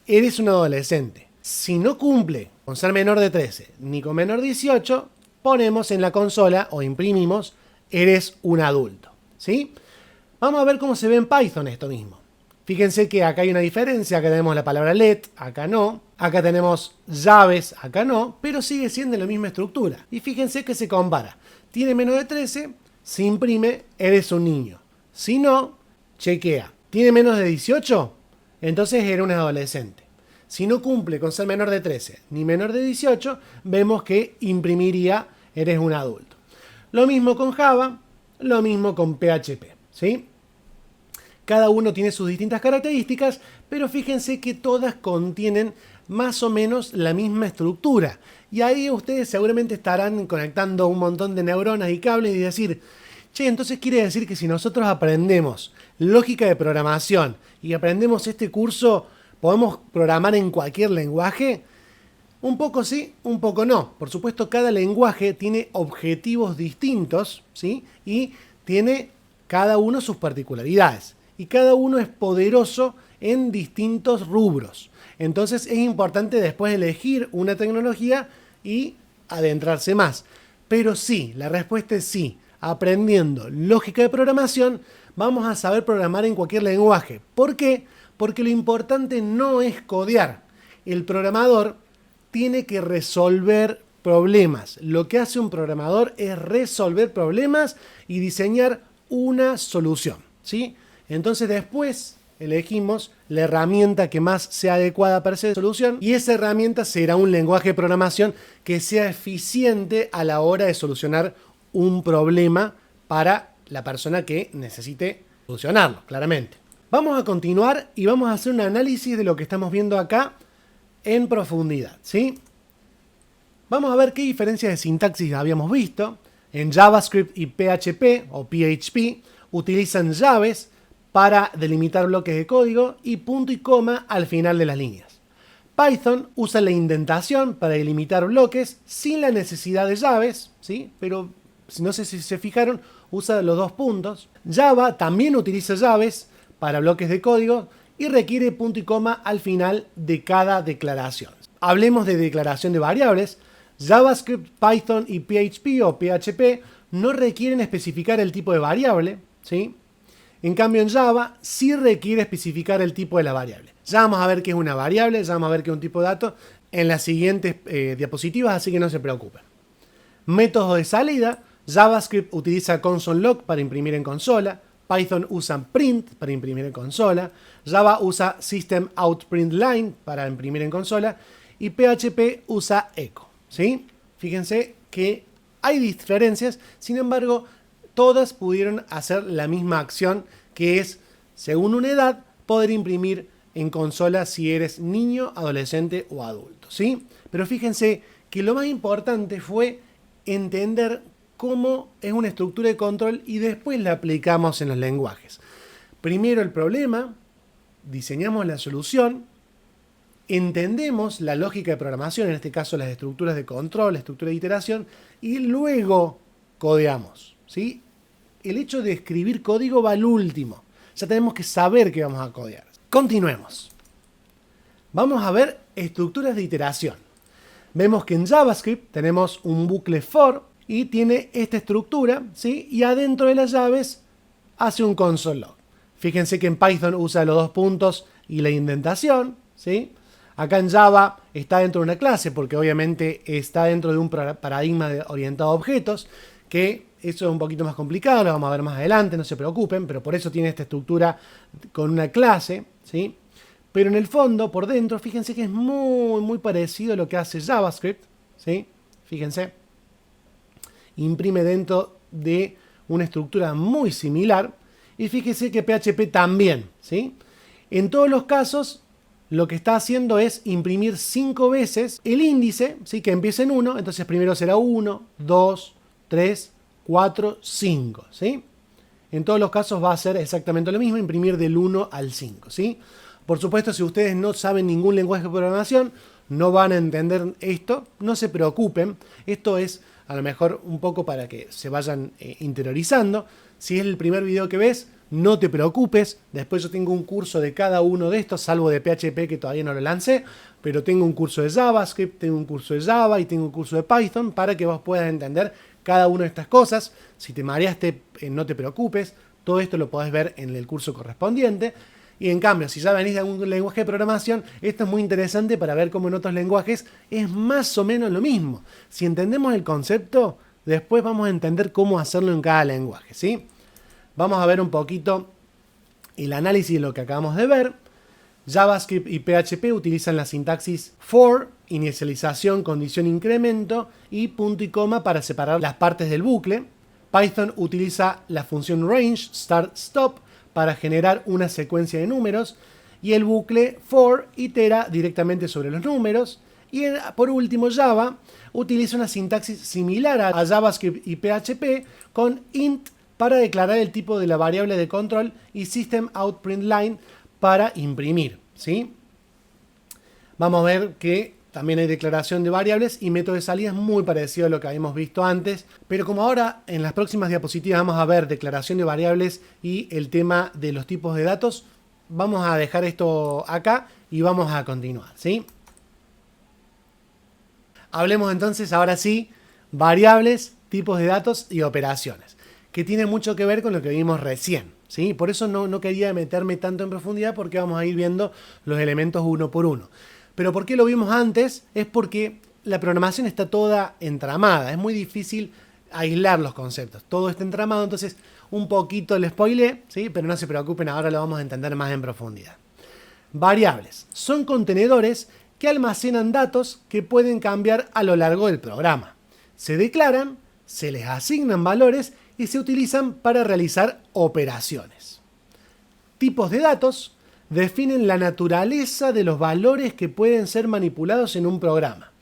eres un adolescente. Si no cumple con ser menor de 13 ni con menor de 18, ponemos en la consola o imprimimos eres un adulto, ¿sí? Vamos a ver cómo se ve en Python esto mismo. Fíjense que acá hay una diferencia, acá tenemos la palabra let, acá no, acá tenemos llaves, acá no, pero sigue siendo la misma estructura. Y fíjense que se compara. Tiene menos de 13, se imprime eres un niño. Si no, chequea. ¿Tiene menos de 18? Entonces era un adolescente. Si no cumple con ser menor de 13 ni menor de 18, vemos que imprimiría eres un adulto. Lo mismo con Java, lo mismo con PHP, ¿sí? Cada uno tiene sus distintas características, pero fíjense que todas contienen más o menos la misma estructura. Y ahí ustedes seguramente estarán conectando un montón de neuronas y cables y decir, che, entonces quiere decir que si nosotros aprendemos lógica de programación y aprendemos este curso, ¿podemos programar en cualquier lenguaje? Un poco sí, un poco no. Por supuesto, cada lenguaje tiene objetivos distintos, ¿sí? Y tiene cada uno sus particularidades. Y cada uno es poderoso en distintos rubros. Entonces es importante después elegir una tecnología y adentrarse más. Pero sí, la respuesta es sí. Aprendiendo lógica de programación, vamos a saber programar en cualquier lenguaje. ¿Por qué? Porque lo importante no es codear. El programador tiene que resolver problemas. Lo que hace un programador es resolver problemas y diseñar una solución, ¿sí? Entonces después elegimos la herramienta que más sea adecuada para esa solución y esa herramienta será un lenguaje de programación que sea eficiente a la hora de solucionar un problema para la persona que necesite solucionarlo, claramente. Vamos a continuar y vamos a hacer un análisis de lo que estamos viendo acá en profundidad, ¿sí? Vamos a ver qué diferencias de sintaxis habíamos visto. En JavaScript y PHP o PHP utilizan llaves para delimitar bloques de código y punto y coma al final de las líneas. Python usa la indentación para delimitar bloques sin la necesidad de llaves, ¿sí? Pero no sé si se fijaron, usa los dos puntos. Java también utiliza llaves para bloques de código y requiere punto y coma al final de cada declaración. Hablemos de declaración de variables. JavaScript, Python y PHP o PHP no requieren especificar el tipo de variable, ¿sí? En cambio en Java sí requiere especificar el tipo de la variable. Ya vamos a ver qué es una variable, ya vamos a ver qué es un tipo de dato en las siguientes diapositivas, así que no se preocupen. Métodos de salida. JavaScript utiliza console.log para imprimir en consola. Python usa print para imprimir en consola. Java usa system.out.println para imprimir en consola. Y PHP usa echo, ¿sí? Fíjense que hay diferencias, sin embargo, todas pudieron hacer la misma acción, que es, según una edad, poder imprimir en consola si eres niño, adolescente o adulto, ¿sí? Pero fíjense que lo más importante fue entender cómo es una estructura de control y después la aplicamos en los lenguajes. Primero el problema, diseñamos la solución, entendemos la lógica de programación, en este caso las estructuras de control, la estructura de iteración, y luego codeamos, ¿sí? El hecho de escribir código va al último. Ya tenemos que saber qué vamos a codear. Continuemos. Vamos a ver estructuras de iteración. Vemos que en JavaScript tenemos un bucle for y tiene esta estructura, ¿sí? Y adentro de las llaves hace un console.log. Fíjense que en Python usa los dos puntos y la indentación, ¿sí? Acá en Java está dentro de una clase porque obviamente está dentro de un paradigma orientado a objetos, que eso es un poquito más complicado, lo vamos a ver más adelante, no se preocupen, pero por eso tiene esta estructura con una clase, ¿sí? Pero en el fondo, por dentro, fíjense que es muy parecido a lo que hace JavaScript, ¿sí? Fíjense. Imprime dentro de una estructura muy similar. Y fíjense que PHP también, ¿sí? En todos los casos, lo que está haciendo es imprimir 5 veces el índice, ¿sí? Que empieza en 1, entonces primero será 1, 2, 3, 4, 5, ¿sí? En todos los casos va a ser exactamente lo mismo, imprimir del 1 al 5, ¿sí? Por supuesto, si ustedes no saben ningún lenguaje de programación, no van a entender esto, no se preocupen. Esto es a lo mejor un poco para que se vayan interiorizando. Si es el primer video que ves, no te preocupes. Después yo tengo un curso de cada uno de estos, salvo de PHP que todavía no lo lancé, pero tengo un curso de JavaScript, tengo un curso de Java y tengo un curso de Python para que vos puedas entender cada una de estas cosas. Si te mareaste, no te preocupes. Todo esto lo podés ver en el curso correspondiente. Y en cambio, si ya venís de algún lenguaje de programación, esto es muy interesante para ver cómo en otros lenguajes es más o menos lo mismo. Si entendemos el concepto, después vamos a entender cómo hacerlo en cada lenguaje, ¿sí? Vamos a ver un poquito el análisis de lo que acabamos de ver. JavaScript y PHP utilizan la sintaxis for, inicialización, condición, incremento y punto y coma para separar las partes del bucle. Python utiliza la función range, start, stop, para generar una secuencia de números, y el bucle for itera directamente sobre los números. Y por último, Java utiliza una sintaxis similar a JavaScript y PHP con int para declarar el tipo de la variable de control y system.out.println para imprimir, ¿sí? Vamos a ver que también hay declaración de variables y método de salida es muy parecido a lo que habíamos visto antes, pero como ahora en las próximas diapositivas vamos a ver declaración de variables y el tema de los tipos de datos, vamos a dejar esto acá y vamos a continuar, ¿sí? Hablemos entonces ahora sí, variables, tipos de datos y operaciones, que tiene mucho que ver con lo que vimos recién, ¿sí? Por eso no quería meterme tanto en profundidad porque vamos a ir viendo los elementos uno por uno. Pero ¿por qué lo vimos antes? Es porque la programación está toda entramada, es muy difícil aislar los conceptos, todo está entramado, entonces un poquito le spoileé, ¿sí? Pero no se preocupen, ahora lo vamos a entender más en profundidad. Variables son contenedores que almacenan datos que pueden cambiar a lo largo del programa. Se declaran, se les asignan valores y se utilizan para realizar operaciones. Tipos de datos definen la naturaleza de los valores que pueden ser manipulados en un programa.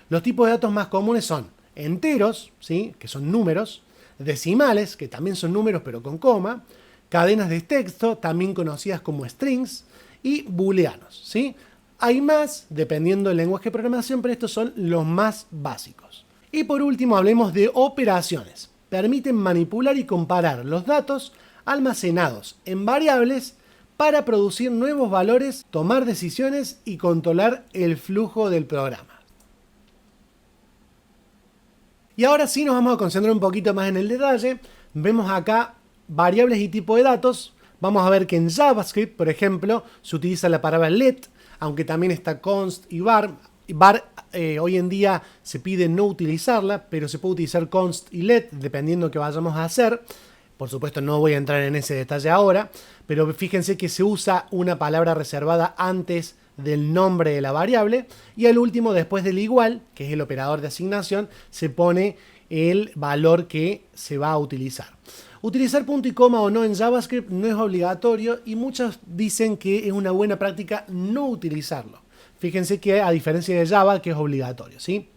Los tipos de datos más comunes son enteros, ¿sí? Que son números, decimales, que también son números pero con coma, cadenas de texto, también conocidas como strings, y booleanos, ¿sí? Hay más, dependiendo del lenguaje de programación, pero estos son los más básicos. Y por último hablemos de operaciones. Permiten manipular y comparar los datos almacenados en variables para producir nuevos valores, tomar decisiones y controlar el flujo del programa. Y ahora sí nos vamos a concentrar un poquito más en el detalle. Vemos acá variables y tipo de datos. Vamos a ver que en JavaScript, por ejemplo, se utiliza la palabra let, aunque también está const y var. Var hoy en día se pide no utilizarla, pero se puede utilizar const y let dependiendo de qué vayamos a hacer. Por supuesto no voy a entrar en ese detalle ahora, pero fíjense que se usa una palabra reservada antes del nombre de la variable y al último, después del igual, que es el operador de asignación, se pone el valor que se va a utilizar. Utilizar punto y coma o no en JavaScript no es obligatorio y muchos dicen que es una buena práctica no utilizarlo. Fíjense que a diferencia de Java, que es obligatorio, ¿sí?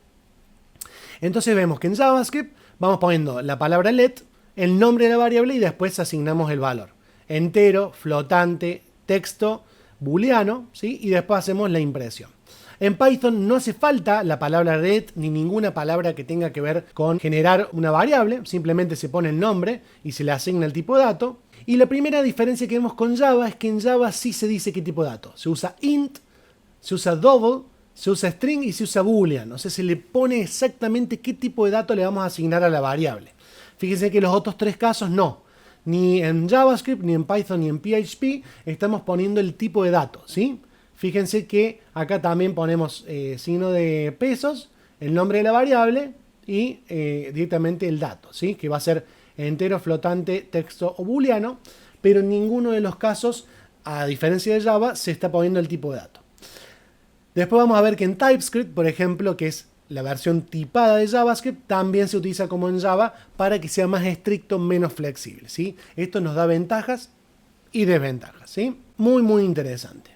Entonces vemos que en JavaScript vamos poniendo la palabra let, el nombre de la variable y después asignamos el valor. Entero, flotante, texto, booleano, ¿sí? Y después hacemos la impresión. En Python no hace falta la palabra let ni ninguna palabra que tenga que ver con generar una variable, simplemente se pone el nombre y se le asigna el tipo de dato. Y la primera diferencia que vemos con Java es que en Java sí se dice qué tipo de dato. Se usa int, se usa double, se usa string y se usa boolean. O sea, se le pone exactamente qué tipo de dato le vamos a asignar a la variable. Fíjense que los otros tres casos no. Ni en JavaScript, ni en Python, ni en PHP estamos poniendo el tipo de dato, ¿sí? Fíjense que acá también ponemos signo de pesos, el nombre de la variable y directamente el dato, ¿sí? Que va a ser entero, flotante, texto o booleano, pero en ninguno de los casos, a diferencia de Java, se está poniendo el tipo de dato. Después vamos a ver que en TypeScript, por ejemplo, que es la versión tipada de JavaScript, también se utiliza como en Java para que sea más estricto, menos flexible, ¿sí? Esto nos da ventajas y desventajas, ¿sí? Muy, muy interesante.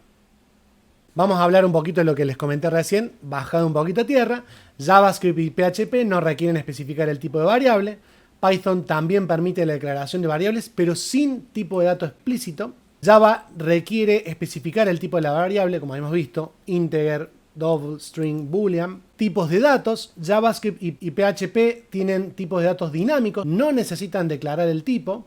Vamos a hablar un poquito de lo que les comenté recién, bajado un poquito a tierra. JavaScript y PHP no requieren especificar el tipo de variable. Python también permite la declaración de variables, pero sin tipo de dato explícito. Java requiere especificar el tipo de la variable, como hemos visto, integer, double, string, boolean. Tipos de datos, JavaScript y PHP tienen tipos de datos dinámicos, no necesitan declarar el tipo.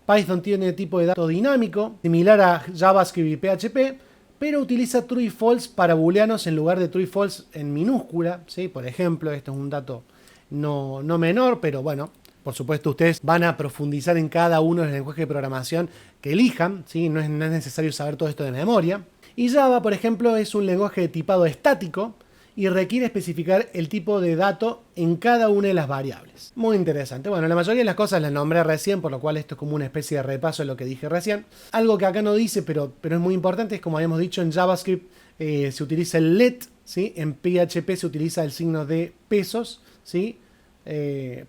Python tiene tipo de datos dinámico, similar a JavaScript y PHP, pero utiliza true y false para booleanos en lugar de true y false en minúscula, ¿sí? Por ejemplo, esto es un dato no menor, pero bueno, por supuesto ustedes van a profundizar en cada uno de los lenguajes de programación que elijan, ¿sí? No es necesario saber todo esto de memoria. Y Java, por ejemplo, es un lenguaje de tipado estático y requiere especificar el tipo de dato en cada una de las variables. Muy interesante. Bueno, la mayoría de las cosas las nombré recién, por lo cual esto es como una especie de repaso de lo que dije recién. Algo que acá no dice, pero es muy importante, es como habíamos dicho, en JavaScript se utiliza el let, ¿sí? En PHP se utiliza el signo de pesos, ¿sí?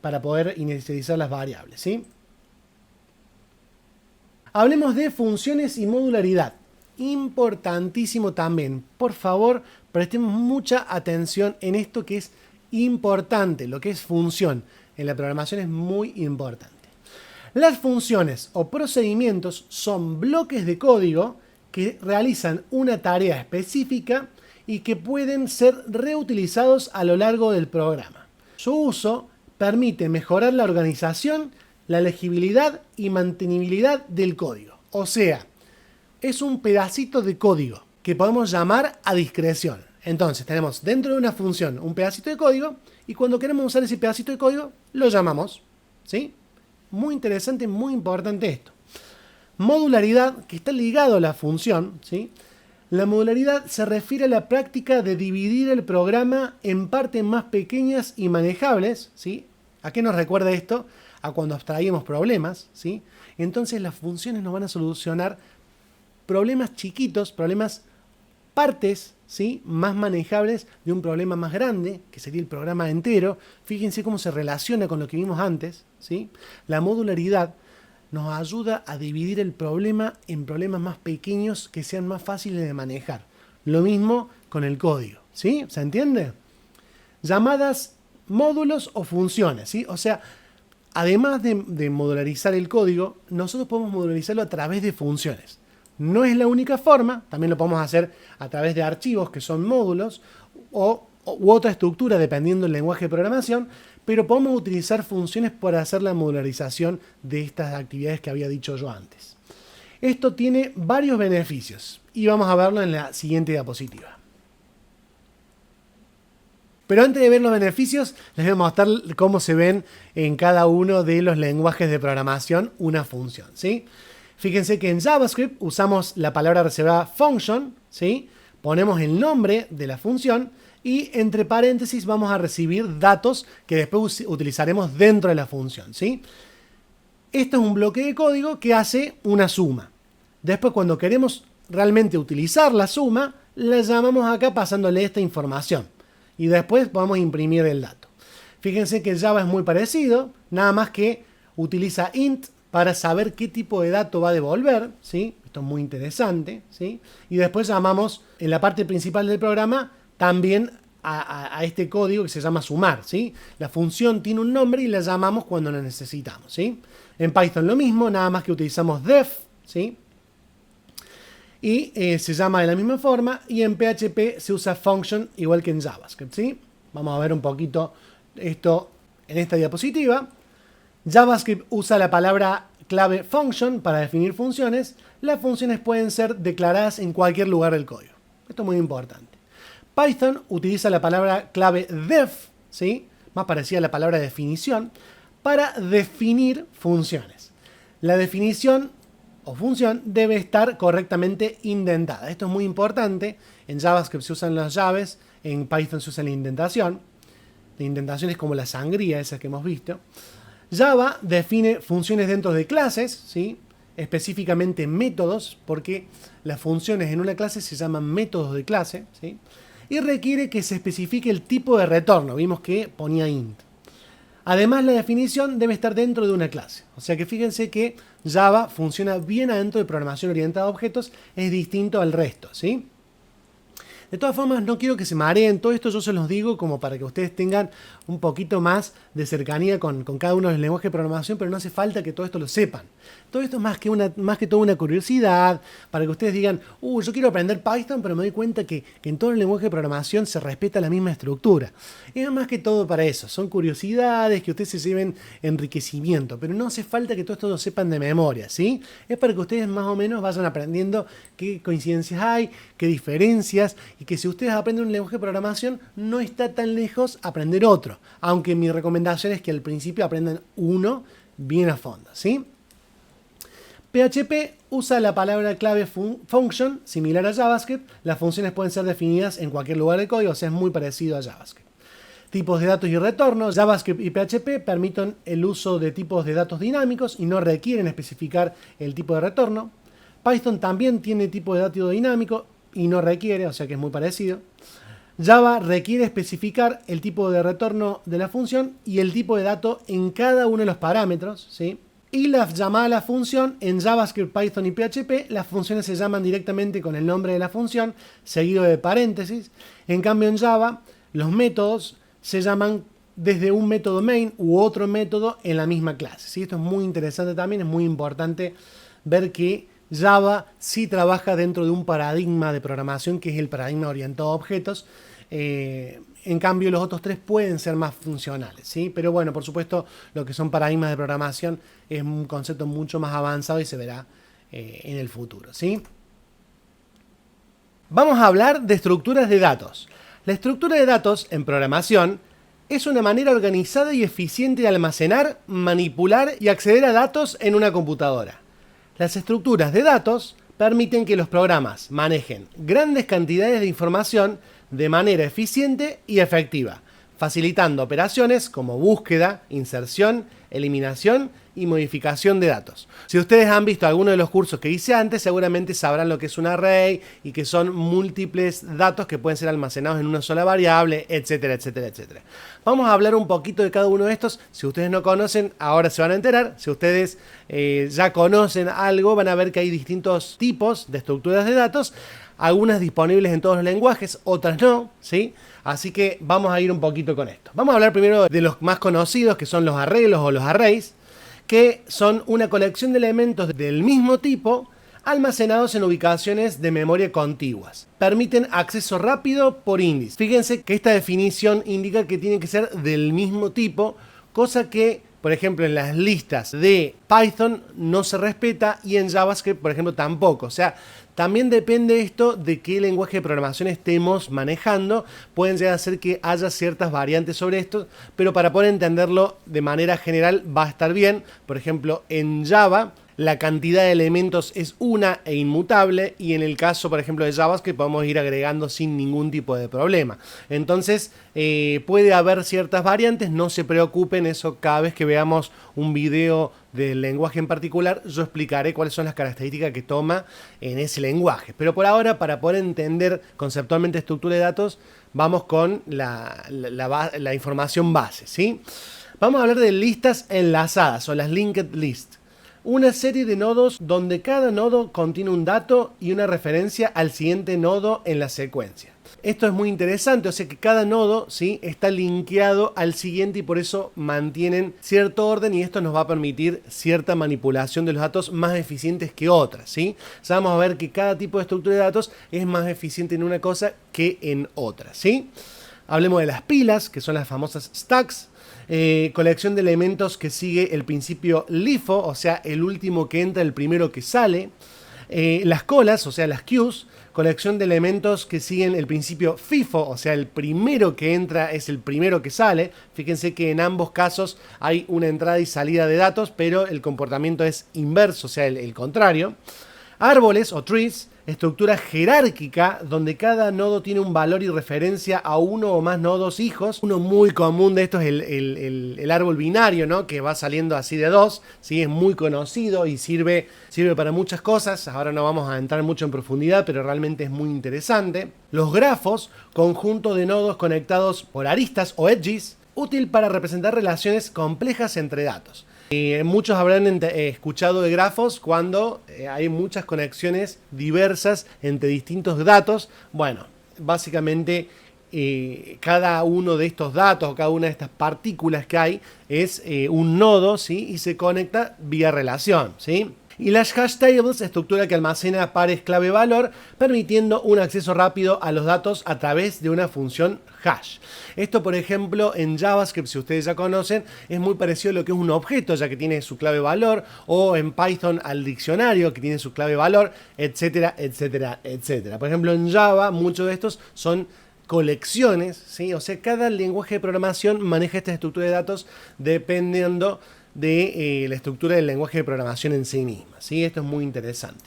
Para poder inicializar las variables, ¿sí? Hablemos de funciones y modularidad. Importantísimo también. Por favor, prestemos mucha atención en esto que es importante, lo que es función. En la programación es muy importante. Las funciones o procedimientos son bloques de código que realizan una tarea específica y que pueden ser reutilizados a lo largo del programa. Su uso permite mejorar la organización, la legibilidad y mantenibilidad del código. O sea, es un pedacito de código que podemos llamar a discreción. Entonces tenemos dentro de una función un pedacito de código y cuando queremos usar ese pedacito de código lo llamamos, ¿sí? Muy interesante, muy importante esto. Modularidad, que está ligado a la función, ¿sí? La modularidad se refiere a la práctica de dividir el programa en partes más pequeñas y manejables, ¿sí? ¿A qué nos recuerda esto? A cuando abstraíamos problemas, ¿sí? Entonces las funciones nos van a solucionar problemas chiquitos, partes, ¿sí? Más manejables de un problema más grande, que sería el programa entero. Fíjense cómo se relaciona con lo que vimos antes, ¿sí? La modularidad nos ayuda a dividir el problema en problemas más pequeños que sean más fáciles de manejar. Lo mismo con el código, ¿sí? ¿Se entiende? Llamadas módulos o funciones, ¿sí? O sea, además de modularizar el código, nosotros podemos modularizarlo a través de funciones. No es la única forma, también lo podemos hacer a través de archivos que son módulos u otra estructura dependiendo del lenguaje de programación, pero podemos utilizar funciones para hacer la modularización de estas actividades que había dicho yo antes. Esto tiene varios beneficios y vamos a verlo en la siguiente diapositiva. Pero antes de ver los beneficios, les voy a mostrar cómo se ven en cada uno de los lenguajes de programación una función, ¿sí? Fíjense que en JavaScript usamos la palabra reservada function, ¿sí? Ponemos el nombre de la función y entre paréntesis vamos a recibir datos que después utilizaremos dentro de la función, ¿sí? Esto es un bloque de código que hace una suma. Después, cuando queremos realmente utilizar la suma, la llamamos acá pasándole esta información. Y después podemos imprimir el dato. Fíjense que Java es muy parecido, nada más que utiliza int para saber qué tipo de dato va a devolver, ¿sí? Esto es muy interesante, ¿sí? Y después llamamos en la parte principal del programa también a este código que se llama sumar, ¿sí? La función tiene un nombre y la llamamos cuando la necesitamos, ¿sí? En Python lo mismo, nada más que utilizamos def, ¿sí? Y se llama de la misma forma, y en PHP se usa function igual que en JavaScript, ¿sí? Vamos a ver un poquito esto en esta diapositiva. JavaScript usa la palabra clave function para definir funciones. Las funciones pueden ser declaradas en cualquier lugar del código. Esto es muy importante. Python utiliza la palabra clave def, ¿sí? Más parecida a la palabra definición, para definir funciones. La definición o función debe estar correctamente indentada. Esto es muy importante. En JavaScript se usan las llaves, en Python se usa la indentación. La indentación es como la sangría, esa que hemos visto. Java define funciones dentro de clases, ¿sí? Específicamente métodos, porque las funciones en una clase se llaman métodos de clase, ¿sí? Y requiere que se especifique el tipo de retorno. Vimos que ponía int. Además, la definición debe estar dentro de una clase. O sea que fíjense que Java funciona bien adentro de programación orientada a objetos, es distinto al resto, ¿sí? De todas formas, no quiero que se mareen. Todo esto yo se los digo como para que ustedes tengan un poquito más de cercanía con cada uno de los lenguajes de programación, pero no hace falta que todo esto lo sepan. Todo esto es más que todo una curiosidad, para que ustedes digan, yo quiero aprender Python, pero me doy cuenta que en todo el lenguaje de programación se respeta la misma estructura. Es más que todo para eso. Son curiosidades que ustedes se lleven enriquecimiento, pero no hace falta que todo esto lo sepan de memoria, ¿sí? Es para que ustedes más o menos vayan aprendiendo qué coincidencias hay, qué diferencias, y que si ustedes aprenden un lenguaje de programación, no está tan lejos aprender otro. Aunque mi recomendación es que al principio aprendan uno bien a fondo, ¿sí? PHP usa la palabra clave function, similar a JavaScript. Las funciones pueden ser definidas en cualquier lugar del código, o sea, es muy parecido a JavaScript. Tipos de datos y retornos. JavaScript y PHP permiten el uso de tipos de datos dinámicos y no requieren especificar el tipo de retorno. Python también tiene tipo de dato dinámico y no requiere, o sea que es muy parecido. Java requiere especificar el tipo de retorno de la función y el tipo de dato en cada uno de los parámetros, ¿sí? Y la llamada a la función en JavaScript, Python y PHP, las funciones se llaman directamente con el nombre de la función, seguido de paréntesis. En cambio en Java, los métodos se llaman desde un método main u otro método en la misma clase, ¿sí? Esto es muy interesante también, es muy importante ver que Java sí trabaja dentro de un paradigma de programación que es el paradigma orientado a objetos. En cambio, los otros tres pueden ser más funcionales, ¿sí? Pero bueno, por supuesto, lo que son paradigmas de programación es un concepto mucho más avanzado y se verá en el futuro, ¿sí? Vamos a hablar de estructuras de datos. La estructura de datos en programación es una manera organizada y eficiente de almacenar, manipular y acceder a datos en una computadora. Las estructuras de datos permiten que los programas manejen grandes cantidades de información de manera eficiente y efectiva, facilitando operaciones como búsqueda, inserción, eliminación y modificación de datos. Si ustedes han visto alguno de los cursos que hice antes, seguramente sabrán lo que es un array y que son múltiples datos que pueden ser almacenados en una sola variable, etcétera, etcétera, etcétera. Vamos a hablar un poquito de cada uno de estos. Si ustedes no conocen, ahora se van a enterar. Si ustedes ya conocen algo, van a ver que hay distintos tipos de estructuras de datos, algunas disponibles en todos los lenguajes, otras no, ¿sí? Así que vamos a ir un poquito con esto. Vamos a hablar primero de los más conocidos, que son los arreglos o los arrays, que son una colección de elementos del mismo tipo almacenados en ubicaciones de memoria contiguas. Permiten acceso rápido por índice. Fíjense que esta definición indica que tiene que ser del mismo tipo, cosa que, por ejemplo, en las listas de Python no se respeta y en JavaScript, por ejemplo, tampoco. O sea, también depende esto de qué lenguaje de programación estemos manejando. Pueden llegar a ser que haya ciertas variantes sobre esto, pero para poder entenderlo de manera general va a estar bien. Por ejemplo, en Java la cantidad de elementos es una e inmutable, y en el caso, por ejemplo, de JavaScript podemos ir agregando sin ningún tipo de problema. Entonces puede haber ciertas variantes, no se preocupen, eso cada vez que veamos un video del lenguaje en particular yo explicaré cuáles son las características que toma en ese lenguaje. Pero por ahora, para poder entender conceptualmente estructura de datos, vamos con la información base, ¿sí? Vamos a hablar de listas enlazadas o las linked lists. Una serie de nodos donde cada nodo contiene un dato y una referencia al siguiente nodo en la secuencia. Esto es muy interesante, o sea que cada nodo, ¿sí?, está linkeado al siguiente y por eso mantienen cierto orden, y esto nos va a permitir cierta manipulación de los datos más eficientes que otras, ¿sí? Ya vamos a ver que cada tipo de estructura de datos es más eficiente en una cosa que en otra, ¿sí? Hablemos de las pilas, que son las famosas stacks. Colección de elementos que sigue el principio LIFO, o sea, el último que entra, el primero que sale. Las colas, o sea, las queues, colección de elementos que siguen el principio FIFO, o sea, el primero que entra es el primero que sale. Fíjense que en ambos casos hay una entrada y salida de datos, pero el comportamiento es inverso, o sea, el contrario. Árboles o trees, estructura jerárquica donde cada nodo tiene un valor y referencia a uno o más nodos hijos. Uno muy común de esto es el árbol binario, ¿no?, que va saliendo así de dos, ¿sí? Es muy conocido y sirve para muchas cosas. Ahora no vamos a entrar mucho en profundidad, pero realmente es muy interesante. Los grafos, conjunto de nodos conectados por aristas o edges, útil para representar relaciones complejas entre datos. Muchos habrán escuchado de grafos cuando hay muchas conexiones diversas entre distintos datos. Bueno, básicamente cada uno de estos datos o cada una de estas partículas que hay es un nodo, ¿sí?, y se conecta vía relación, ¿sí? Y las hash tables, estructura que almacena pares clave-valor, permitiendo un acceso rápido a los datos a través de una función hash. Esto, por ejemplo, en JavaScript, si ustedes ya conocen, es muy parecido a lo que es un objeto, ya que tiene su clave-valor, o en Python al diccionario, que tiene su clave-valor, etcétera, etcétera, etcétera. Por ejemplo, en Java, muchos de estos son colecciones, ¿sí? O sea, cada lenguaje de programación maneja esta estructura de datos dependiendo de la estructura del lenguaje de programación en sí misma, ¿sí? Esto es muy interesante.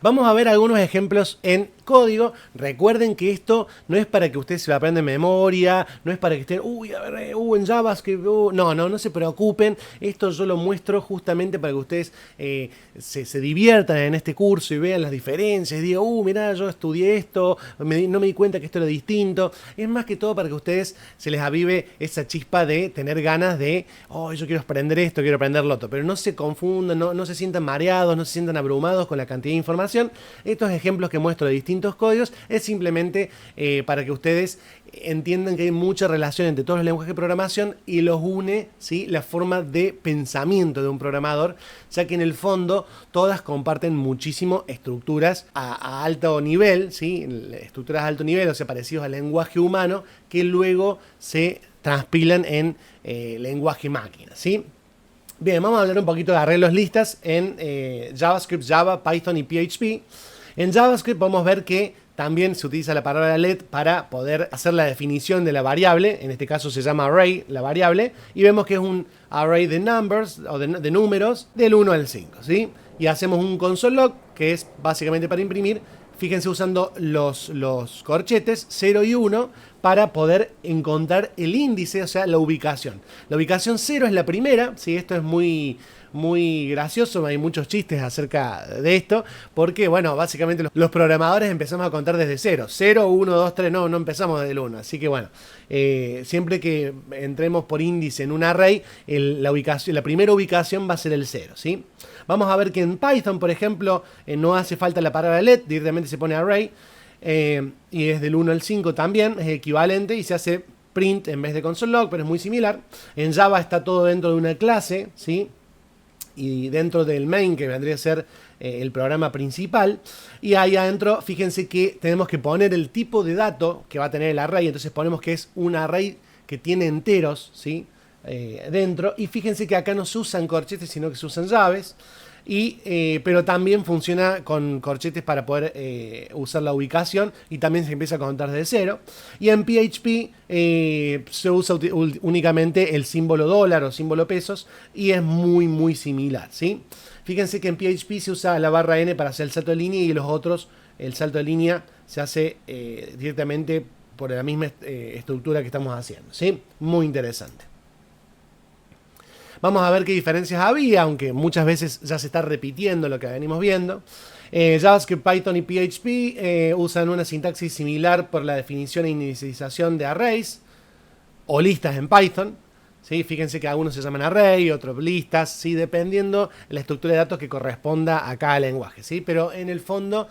Vamos a ver algunos ejemplos en código. Recuerden que esto no es para que ustedes se lo aprendan de memoria, no es para que estén, en JavaScript, no se preocupen. Esto yo lo muestro justamente para que ustedes se diviertan en este curso y vean las diferencias. Digan, mirá, yo estudié esto, no me di cuenta que esto era distinto. Es más que todo para que ustedes se les avive esa chispa de tener ganas de, yo quiero aprender esto, quiero aprender lo otro. Pero no se confundan, no se sientan mareados, no se sientan abrumados con la cantidad de información. Estos ejemplos que muestro de distintos códigos es simplemente para que ustedes entiendan que hay mucha relación entre todos los lenguajes de programación y los une, ¿sí?, la forma de pensamiento de un programador, ya que en el fondo todas comparten muchísimo estructuras a alto nivel, ¿sí?, estructuras a alto nivel, o sea, parecidos al lenguaje humano, que luego se transpilan en lenguaje máquina, ¿sí? Bien, vamos a hablar un poquito de arreglos listas en JavaScript, Java, Python y PHP. En JavaScript podemos ver que también se utiliza la palabra let para poder hacer la definición de la variable. En este caso se llama array, la variable, y vemos que es un array de numbers, o de números, del 1 al 5, ¿sí? Y hacemos un console log, que es básicamente para imprimir, fíjense, usando los corchetes 0 y 1 para poder encontrar el índice, o sea, la ubicación. La ubicación 0 es la primera, ¿sí? Esto es muy gracioso, hay muchos chistes acerca de esto, porque, bueno, básicamente los programadores empezamos a contar desde 0. 0, 1, 2, 3, no empezamos desde el 1. Así que, bueno, siempre que entremos por índice en un array, la primera ubicación va a ser el 0, ¿sí? Vamos a ver que en Python, por ejemplo, no hace falta la palabra let, directamente se pone array, y es del 1 al 5 también, es equivalente y se hace print en vez de console log, pero es muy similar. En Java está todo dentro de una clase, ¿sí? Y dentro del main, que vendría a ser el programa principal, y ahí adentro, fíjense que tenemos que poner el tipo de dato que va a tener el array, entonces ponemos que es un array que tiene enteros, ¿sí? Dentro, y fíjense que acá no se usan corchetes, sino que se usan llaves, pero también funciona con corchetes para poder usar la ubicación, y también se empieza a contar desde 0. Y en PHP se usa únicamente el símbolo dólar o símbolo pesos, y es muy similar, ¿sí? Fíjense que en PHP se usa la barra N para hacer el salto de línea, y los otros, el salto de línea se hace directamente por la misma estructura que estamos haciendo, ¿sí? Muy interesante. Vamos a ver qué diferencias había, aunque muchas veces ya se está repitiendo lo que venimos viendo. JavaScript, Python y PHP usan una sintaxis similar por la definición e inicialización de arrays o listas en Python, ¿sí? Fíjense que algunos se llaman array, otros listas, ¿sí? Dependiendo la estructura de datos que corresponda a cada lenguaje, ¿sí? Pero en el fondo,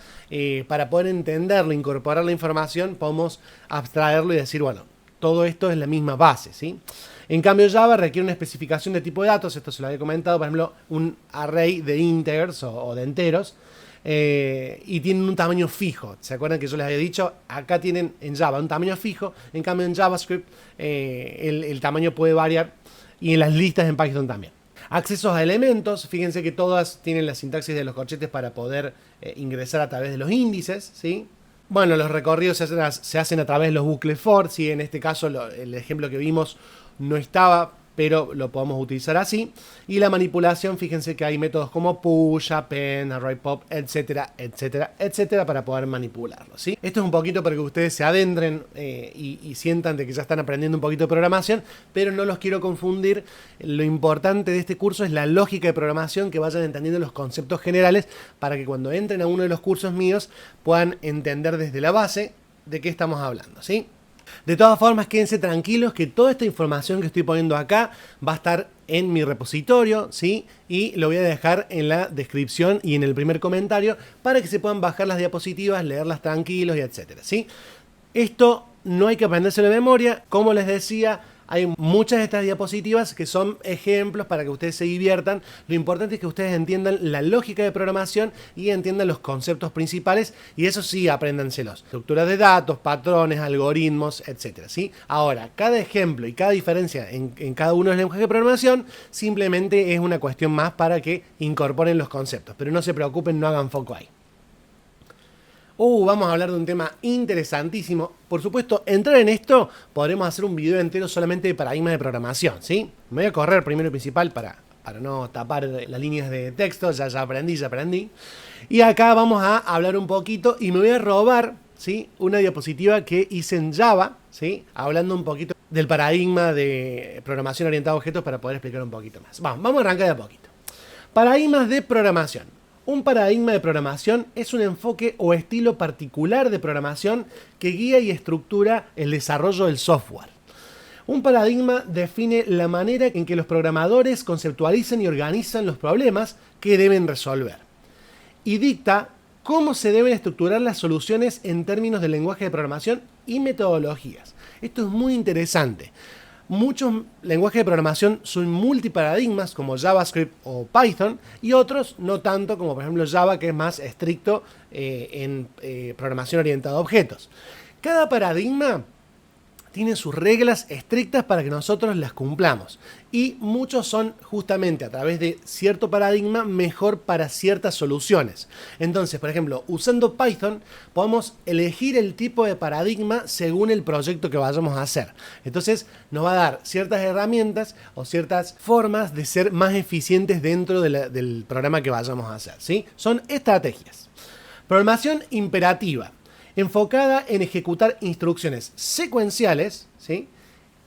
para poder entenderlo, incorporar la información, podemos abstraerlo y decir, bueno, todo esto es la misma base, ¿sí? En cambio, Java requiere una especificación de tipo de datos, esto se lo había comentado, por ejemplo, un array de integers o de enteros, y tienen un tamaño fijo. ¿Se acuerdan que yo les había dicho? Acá tienen en Java un tamaño fijo, en cambio en JavaScript el tamaño puede variar, y en las listas en Python también. Accesos a elementos, fíjense que todas tienen la sintaxis de los corchetes para poder ingresar a través de los índices, ¿sí? Bueno, los recorridos se hacen a través de los bucles for, ¿sí? En este caso el ejemplo que vimos no estaba, pero lo podemos utilizar así. Y la manipulación, fíjense que hay métodos como push, append, array pop, etcétera, etcétera, etcétera, para poder manipularlo, ¿sí? Esto es un poquito para que ustedes se adentren y sientan de que ya están aprendiendo un poquito de programación, pero no los quiero confundir. Lo importante de este curso es la lógica de programación, que vayan entendiendo los conceptos generales para que cuando entren a uno de los cursos míos puedan entender desde la base de qué estamos hablando, ¿sí? De todas formas, quédense tranquilos que toda esta información que estoy poniendo acá va a estar en mi repositorio, ¿sí? Y lo voy a dejar en la descripción y en el primer comentario para que se puedan bajar las diapositivas, leerlas tranquilos y etcétera, ¿sí? Esto no hay que aprendérselo de memoria, como les decía. Hay muchas de estas diapositivas que son ejemplos para que ustedes se diviertan. Lo importante es que ustedes entiendan la lógica de programación y entiendan los conceptos principales, y eso sí, apréndanselos. Estructuras de datos, patrones, algoritmos, etcétera, ¿sí? Ahora, cada ejemplo y cada diferencia en cada uno de los lenguajes de programación simplemente es una cuestión más para que incorporen los conceptos. Pero no se preocupen, no hagan foco ahí. Vamos a hablar de un tema interesantísimo. Por supuesto, entrar en esto, podremos hacer un video entero solamente de paradigmas de programación, ¿sí? Me voy a correr primero y principal para no tapar las líneas de texto. Ya aprendí. Y acá vamos a hablar un poquito, y me voy a robar, ¿sí?, una diapositiva que hice en Java, ¿sí?, hablando un poquito del paradigma de programación orientada a objetos para poder explicar un poquito más. Vamos a arrancar de a poquito. Paradigmas de programación. Un paradigma de programación es un enfoque o estilo particular de programación que guía y estructura el desarrollo del software. Un paradigma define la manera en que los programadores conceptualizan y organizan los problemas que deben resolver, y dicta cómo se deben estructurar las soluciones en términos del lenguaje de programación y metodologías. Esto es muy interesante. Muchos lenguajes de programación son multiparadigmas, como JavaScript o Python, y otros no tanto, como por ejemplo Java, que es más estricto en programación orientada a objetos. Cada paradigma tienen sus reglas estrictas para que nosotros las cumplamos. Y muchos son justamente a través de cierto paradigma mejor para ciertas soluciones. Entonces, por ejemplo, usando Python podemos elegir el tipo de paradigma según el proyecto que vayamos a hacer. Entonces nos va a dar ciertas herramientas o ciertas formas de ser más eficientes dentro del programa que vayamos a hacer, ¿sí? Son estrategias. Programación imperativa, enfocada en ejecutar instrucciones secuenciales, ¿sí?,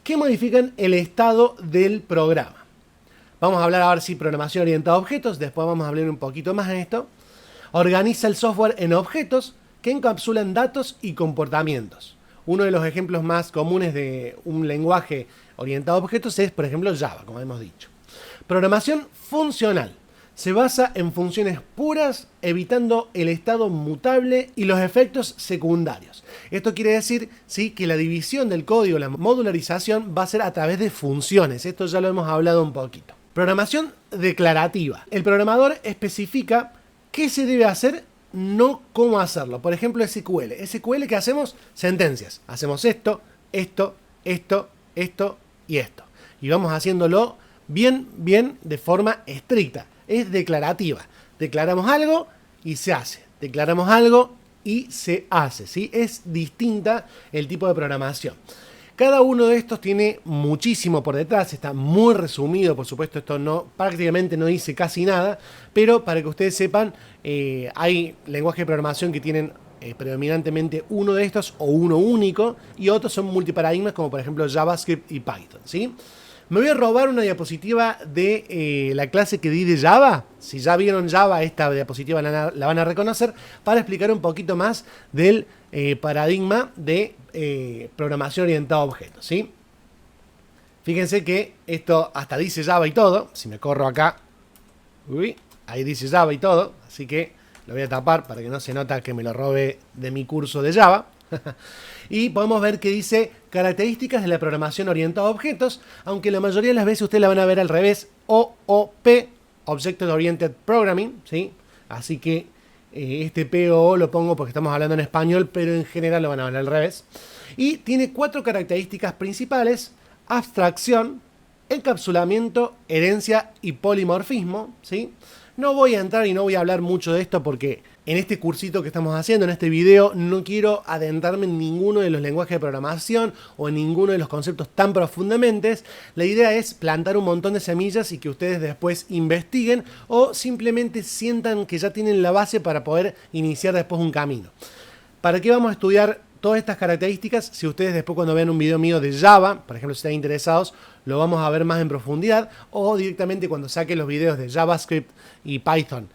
que modifican el estado del programa. Vamos a hablar ahora sí programación orientada a objetos, después vamos a hablar un poquito más de esto. Organiza el software en objetos que encapsulan datos y comportamientos. Uno de los ejemplos más comunes de un lenguaje orientado a objetos es, por ejemplo, Java, como hemos dicho. Programación funcional. Se basa en funciones puras, evitando el estado mutable y los efectos secundarios. Esto quiere decir, sí, que la división del código, la modularización, va a ser a través de funciones. Esto ya lo hemos hablado un poquito. Programación declarativa. El programador especifica qué se debe hacer, no cómo hacerlo. Por ejemplo, SQL. SQL, ¿qué hacemos? Sentencias. Hacemos esto, esto, esto, esto y esto. Y vamos haciéndolo bien de forma estricta. Es declarativa. Declaramos algo y se hace. Declaramos algo y se hace, ¿sí? Es distinta el tipo de programación. Cada uno de estos tiene muchísimo por detrás, está muy resumido, por supuesto, esto prácticamente no dice casi nada, pero para que ustedes sepan, hay lenguajes de programación que tienen predominantemente uno de estos o uno único, y otros son multiparadigmas como por ejemplo JavaScript y Python, ¿sí? Me voy a robar una diapositiva de la clase que di de Java. Si ya vieron Java, esta diapositiva la van a reconocer, para explicar un poquito más del paradigma de programación orientada a objetos, ¿sí? Fíjense que esto hasta dice Java y todo. Si me corro acá, ahí dice Java y todo. Así que lo voy a tapar para que no se nota que me lo robe de mi curso de Java. Y podemos ver que dice características de la programación orientada a objetos, aunque la mayoría de las veces ustedes la van a ver al revés, OOP, Object Oriented Programming, ¿sí? Así que este P o O lo pongo porque estamos hablando en español, pero en general lo van a ver al revés. Y tiene 4 características principales: abstracción, encapsulamiento, herencia y polimorfismo, ¿sí? No voy a entrar y no voy a hablar mucho de esto porque en este cursito que estamos haciendo, en este video, no quiero adentrarme en ninguno de los lenguajes de programación o en ninguno de los conceptos tan profundamente. La idea es plantar un montón de semillas y que ustedes después investiguen o simplemente sientan que ya tienen la base para poder iniciar después un camino. ¿Para qué vamos a estudiar todas estas características? Si ustedes después, cuando vean un video mío de Java, por ejemplo, si están interesados, lo vamos a ver más en profundidad, o directamente cuando saque los videos de JavaScript y Python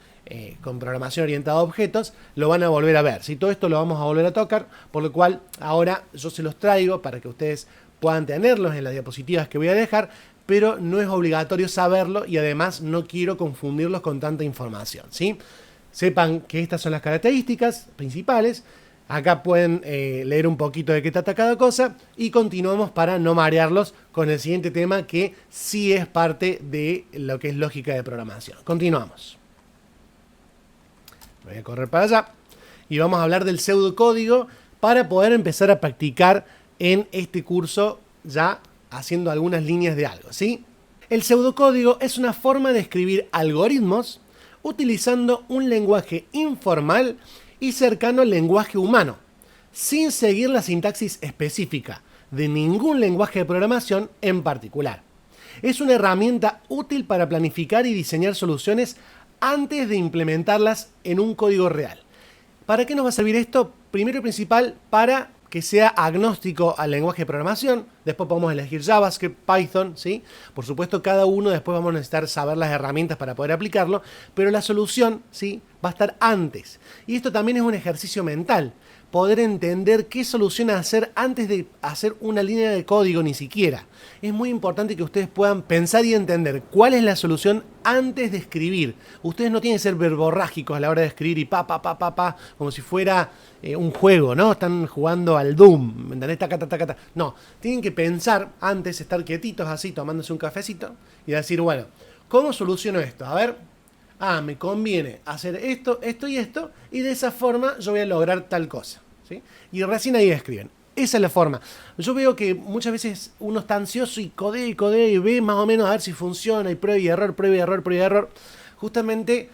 con programación orientada a objetos, lo van a volver a ver, ¿sí? Todo esto lo vamos a volver a tocar, por lo cual ahora yo se los traigo para que ustedes puedan tenerlos en las diapositivas que voy a dejar, pero no es obligatorio saberlo y además no quiero confundirlos con tanta información, ¿sí? Sepan que estas son las características principales. Acá pueden leer un poquito de qué trata cada cosa y continuamos para no marearlos con el siguiente tema, que sí es parte de lo que es lógica de programación. Continuamos. Voy a correr para allá y vamos a hablar del pseudocódigo para poder empezar a practicar en este curso ya haciendo algunas líneas de algo, ¿sí? El pseudocódigo es una forma de escribir algoritmos utilizando un lenguaje informal y cercano al lenguaje humano, sin seguir la sintaxis específica de ningún lenguaje de programación en particular. Es una herramienta útil para planificar y diseñar soluciones antes de implementarlas en un código real. ¿Para qué nos va a servir esto? Primero y principal, para que sea agnóstico al lenguaje de programación. Después podemos elegir JavaScript, Python, ¿sí? Por supuesto, cada uno después vamos a necesitar saber las herramientas para poder aplicarlo, pero la solución, ¿sí?, va a estar antes. Y esto también es un ejercicio mental, poder entender qué solución hacer antes de hacer una línea de código ni siquiera. Es muy importante que ustedes puedan pensar y entender cuál es la solución antes de escribir. Ustedes no tienen que ser verborrágicos a la hora de escribir y como si fuera un juego, ¿no? Están jugando al Doom, ¿me entendés? Taca, taca, taca. No, tienen que pensar antes, estar quietitos así, tomándose un cafecito y decir, bueno, ¿cómo soluciono esto? A ver, me conviene hacer esto, esto y esto, y de esa forma yo voy a lograr tal cosa, ¿sí? Y recién ahí escriben. Esa es la forma. Yo veo que muchas veces uno está ansioso y codea y ve más o menos a ver si funciona y prueba y error, prueba y error, prueba y error. Justamente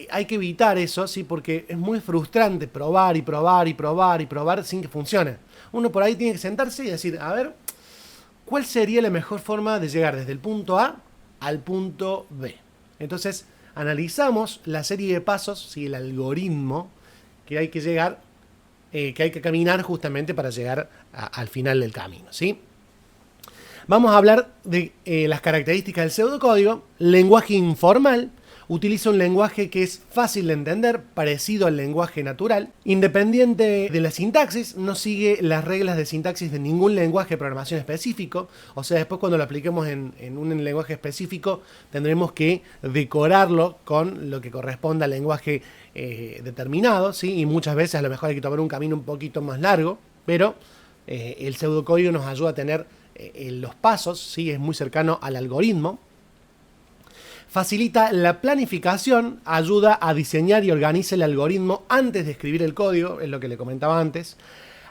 hay que evitar eso, ¿sí? Porque es muy frustrante probar y probar y probar y probar sin que funcione. Uno por ahí tiene que sentarse y decir, a ver, ¿cuál sería la mejor forma de llegar desde el punto A al punto B? Entonces, analizamos la serie de pasos, ¿sí? El algoritmo que hay que llegar, que hay que caminar justamente para llegar al final del camino, ¿sí? Vamos a hablar de las características del pseudocódigo. Lenguaje informal. Utiliza un lenguaje que es fácil de entender, parecido al lenguaje natural. Independiente de la sintaxis, no sigue las reglas de sintaxis de ningún lenguaje de programación específico. O sea, después cuando lo apliquemos en un lenguaje específico, tendremos que decorarlo con lo que corresponda al lenguaje determinado, ¿sí? Y muchas veces a lo mejor hay que tomar un camino un poquito más largo, pero el pseudocódigo nos ayuda a tener los pasos, ¿sí? Es muy cercano al algoritmo. Facilita la planificación, ayuda a diseñar y organizar el algoritmo antes de escribir el código, es lo que le comentaba antes.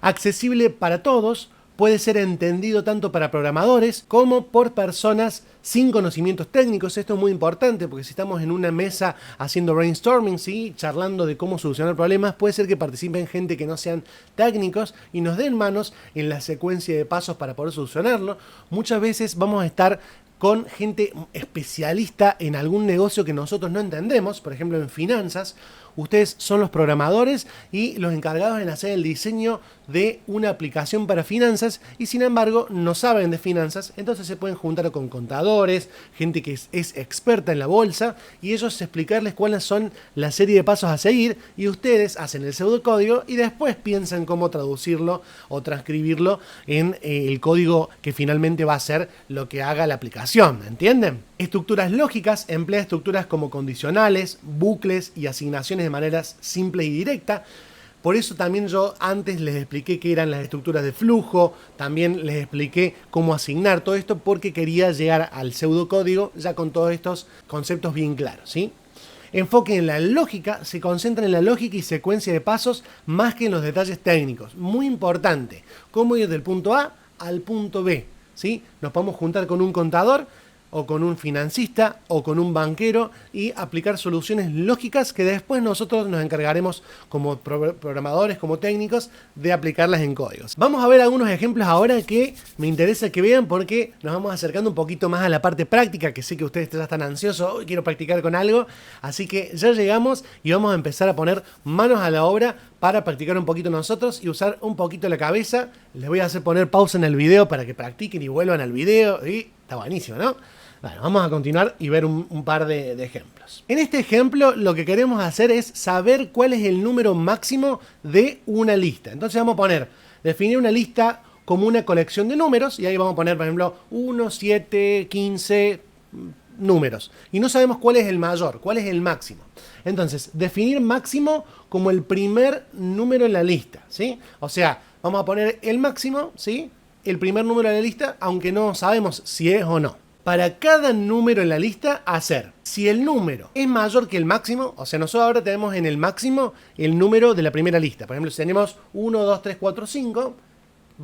Accesible para todos, puede ser entendido tanto para programadores como por personas sin conocimientos técnicos. Esto es muy importante porque si estamos en una mesa haciendo brainstorming, ¿sí? Charlando de cómo solucionar problemas, puede ser que participen gente que no sean técnicos y nos den manos en la secuencia de pasos para poder solucionarlo. Muchas veces vamos a estar con gente especialista en algún negocio que nosotros no entendemos, por ejemplo en finanzas. Ustedes son los programadores y los encargados en hacer el diseño de una aplicación para finanzas y sin embargo no saben de finanzas, entonces se pueden juntar con contadores, gente que es experta en la bolsa y ellos explicarles cuáles son la serie de pasos a seguir y ustedes hacen el pseudocódigo y después piensan cómo traducirlo o transcribirlo en el código que finalmente va a ser lo que haga la aplicación, ¿entienden? Estructuras lógicas, emplea estructuras como condicionales, bucles y asignaciones de maneras simple y directa. Por eso también yo antes les expliqué qué eran las estructuras de flujo, también les expliqué cómo asignar todo esto porque quería llegar al pseudocódigo ya con todos estos conceptos bien claros, ¿sí? Enfoque en la lógica, se concentra en la lógica y secuencia de pasos más que en los detalles técnicos. Muy importante, cómo ir del punto A al punto B, ¿sí? Nos podemos juntar con un contador o con un financista o con un banquero y aplicar soluciones lógicas que después nosotros nos encargaremos como programadores, como técnicos, de aplicarlas en códigos. Vamos a ver algunos ejemplos ahora que me interesa que vean porque nos vamos acercando un poquito más a la parte práctica, que sé que ustedes ya están ansiosos, hoy quiero practicar con algo, así que ya llegamos y vamos a empezar a poner manos a la obra para practicar un poquito nosotros y usar un poquito la cabeza. Les voy a hacer poner pausa en el video para que practiquen y vuelvan al video y está buenísimo, ¿no? Bueno, vamos a continuar y ver un par de ejemplos. En este ejemplo lo que queremos hacer es saber cuál es el número máximo de una lista. Entonces vamos a definir una lista como una colección de números y ahí vamos a poner, por ejemplo, 1, 7, 15 números. Y no sabemos cuál es el mayor, cuál es el máximo. Entonces, definir máximo como el primer número en la lista, ¿sí? O sea, vamos a poner el máximo, ¿sí? El primer número en la lista, aunque no sabemos si es o no. Para cada número en la lista, hacer. Si el número es mayor que el máximo, o sea, nosotros ahora tenemos en el máximo el número de la primera lista. Por ejemplo, si tenemos 1, 2, 3, 4, 5,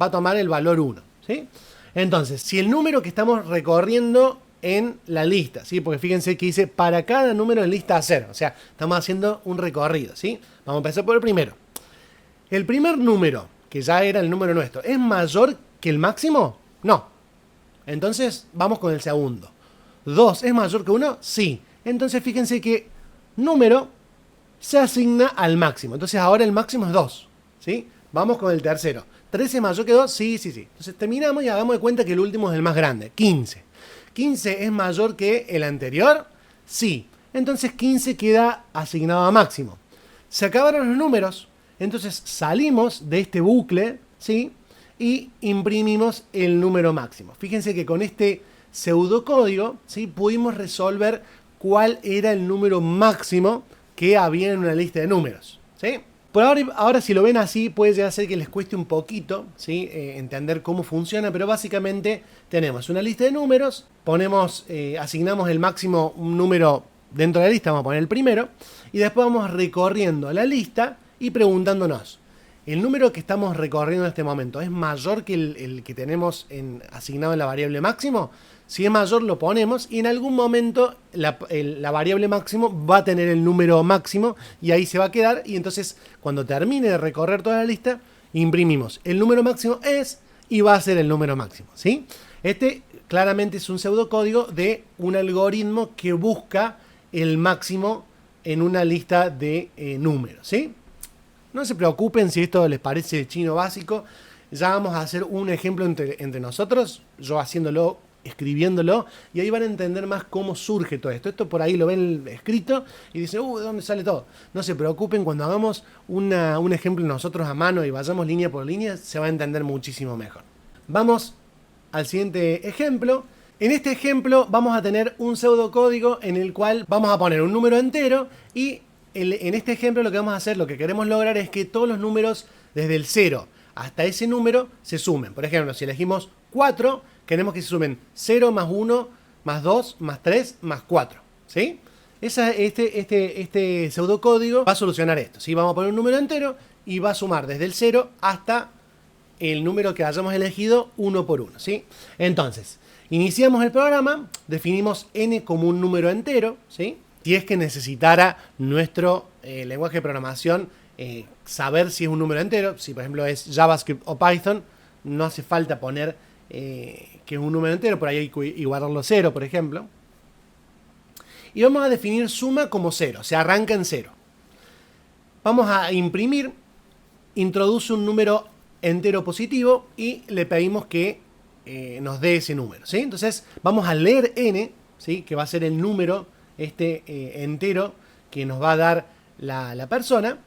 va a tomar el valor 1, ¿sí? Entonces, si el número que estamos recorriendo en la lista, ¿sí? Porque fíjense que dice para cada número en lista hacer. O sea, estamos haciendo un recorrido, ¿sí? Vamos a empezar por el primero. El primer número, que ya era el número nuestro, ¿es mayor que el máximo? No. Entonces, vamos con el segundo. 2 es mayor que 1, sí. Entonces, fíjense que número se asigna al máximo. Entonces, ahora el máximo es 2, ¿sí? Vamos con el tercero. 3 es mayor que 2, sí, sí, sí. Entonces, terminamos y hagamos de cuenta que el último es el más grande, 15. 15 es mayor que el anterior, sí. Entonces, 15 queda asignado a máximo. Se acabaron los números, entonces salimos de este bucle, ¿sí? Y imprimimos el número máximo. Fíjense que con este pseudocódigo, ¿sí? Pudimos resolver cuál era el número máximo que había en una lista de números, ¿sí? Por ahora si lo ven así, puede llegar a ser que les cueste un poquito, ¿sí? Entender cómo funciona, pero básicamente tenemos una lista de números, asignamos el máximo un número dentro de la lista, vamos a poner el primero, y después vamos recorriendo la lista y preguntándonos, el número que estamos recorriendo en este momento es mayor que el que tenemos asignado en la variable máximo. Si es mayor lo ponemos y en algún momento la variable máximo va a tener el número máximo y ahí se va a quedar, y entonces cuando termine de recorrer toda la lista imprimimos el número máximo es y va a ser el número máximo, ¿sí? Este claramente es un pseudocódigo de un algoritmo que busca el máximo en una lista de números, ¿sí? No se preocupen si esto les parece chino básico. Ya vamos a hacer un ejemplo entre nosotros, yo haciéndolo, escribiéndolo, y ahí van a entender más cómo surge todo esto. Esto por ahí lo ven escrito y dicen, ¿de dónde sale todo? No se preocupen, cuando hagamos un ejemplo nosotros a mano y vayamos línea por línea, se va a entender muchísimo mejor. Vamos al siguiente ejemplo. En este ejemplo vamos a tener un pseudocódigo en el cual vamos a poner un número entero y en este ejemplo lo que vamos a hacer, lo que queremos lograr es que todos los números desde el 0 hasta ese número se sumen. Por ejemplo, si elegimos 4, queremos que se sumen 0 más 1 más 2 más 3 más 4. ¿Sí? Este pseudocódigo va a solucionar esto. ¿Sí? Vamos a poner un número entero y va a sumar desde el 0 hasta el número que hayamos elegido uno por uno. ¿Sí? Entonces, iniciamos el programa, definimos n como un número entero, ¿sí? Si es que necesitara nuestro lenguaje de programación saber si es un número entero, si por ejemplo es JavaScript o Python, no hace falta poner que es un número entero, por ahí hay que igualarlo 0, por ejemplo. Y vamos a definir suma como 0, o sea, arranca en 0. Vamos a imprimir, introduce un número entero positivo y le pedimos que nos dé ese número, ¿sí? Entonces vamos a leer n, ¿sí? Que va a ser el número entero que nos va a dar la persona.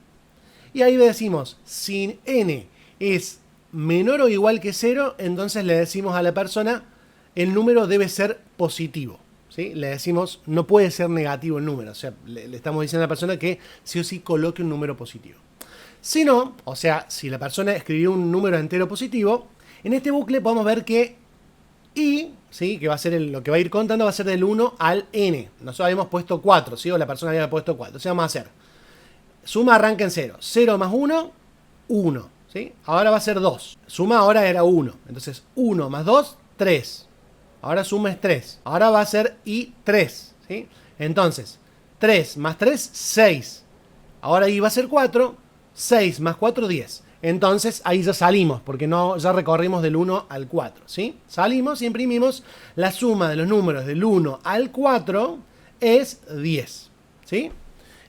Y ahí le decimos, si n es menor o igual que 0, entonces le decimos a la persona, el número debe ser positivo, ¿sí? Le decimos, no puede ser negativo el número. O sea, le estamos diciendo a la persona que sí o sí coloque un número positivo. Si no, o sea, si la persona escribió un número entero positivo, en este bucle podemos ver que i, ¿sí? Que va a ser lo que va a ir contando, va a ser del 1 al n. Nosotros habíamos puesto 4, ¿sí? O la persona había puesto 4. Entonces vamos a hacer, suma arranca en 0. 0 más 1, 1. ¿Sí? Ahora va a ser 2. Suma ahora era 1. Entonces 1 más 2, 3. Ahora suma es 3. Ahora va a ser i3. ¿Sí? Entonces 3 más 3, 6. Ahora i va a ser 4. 6 más 4, 10. Entonces ahí ya salimos, porque ya recorrimos del 1 al 4. ¿Sí? Salimos y imprimimos la suma de los números del 1 al 4 es 10. ¿Sí?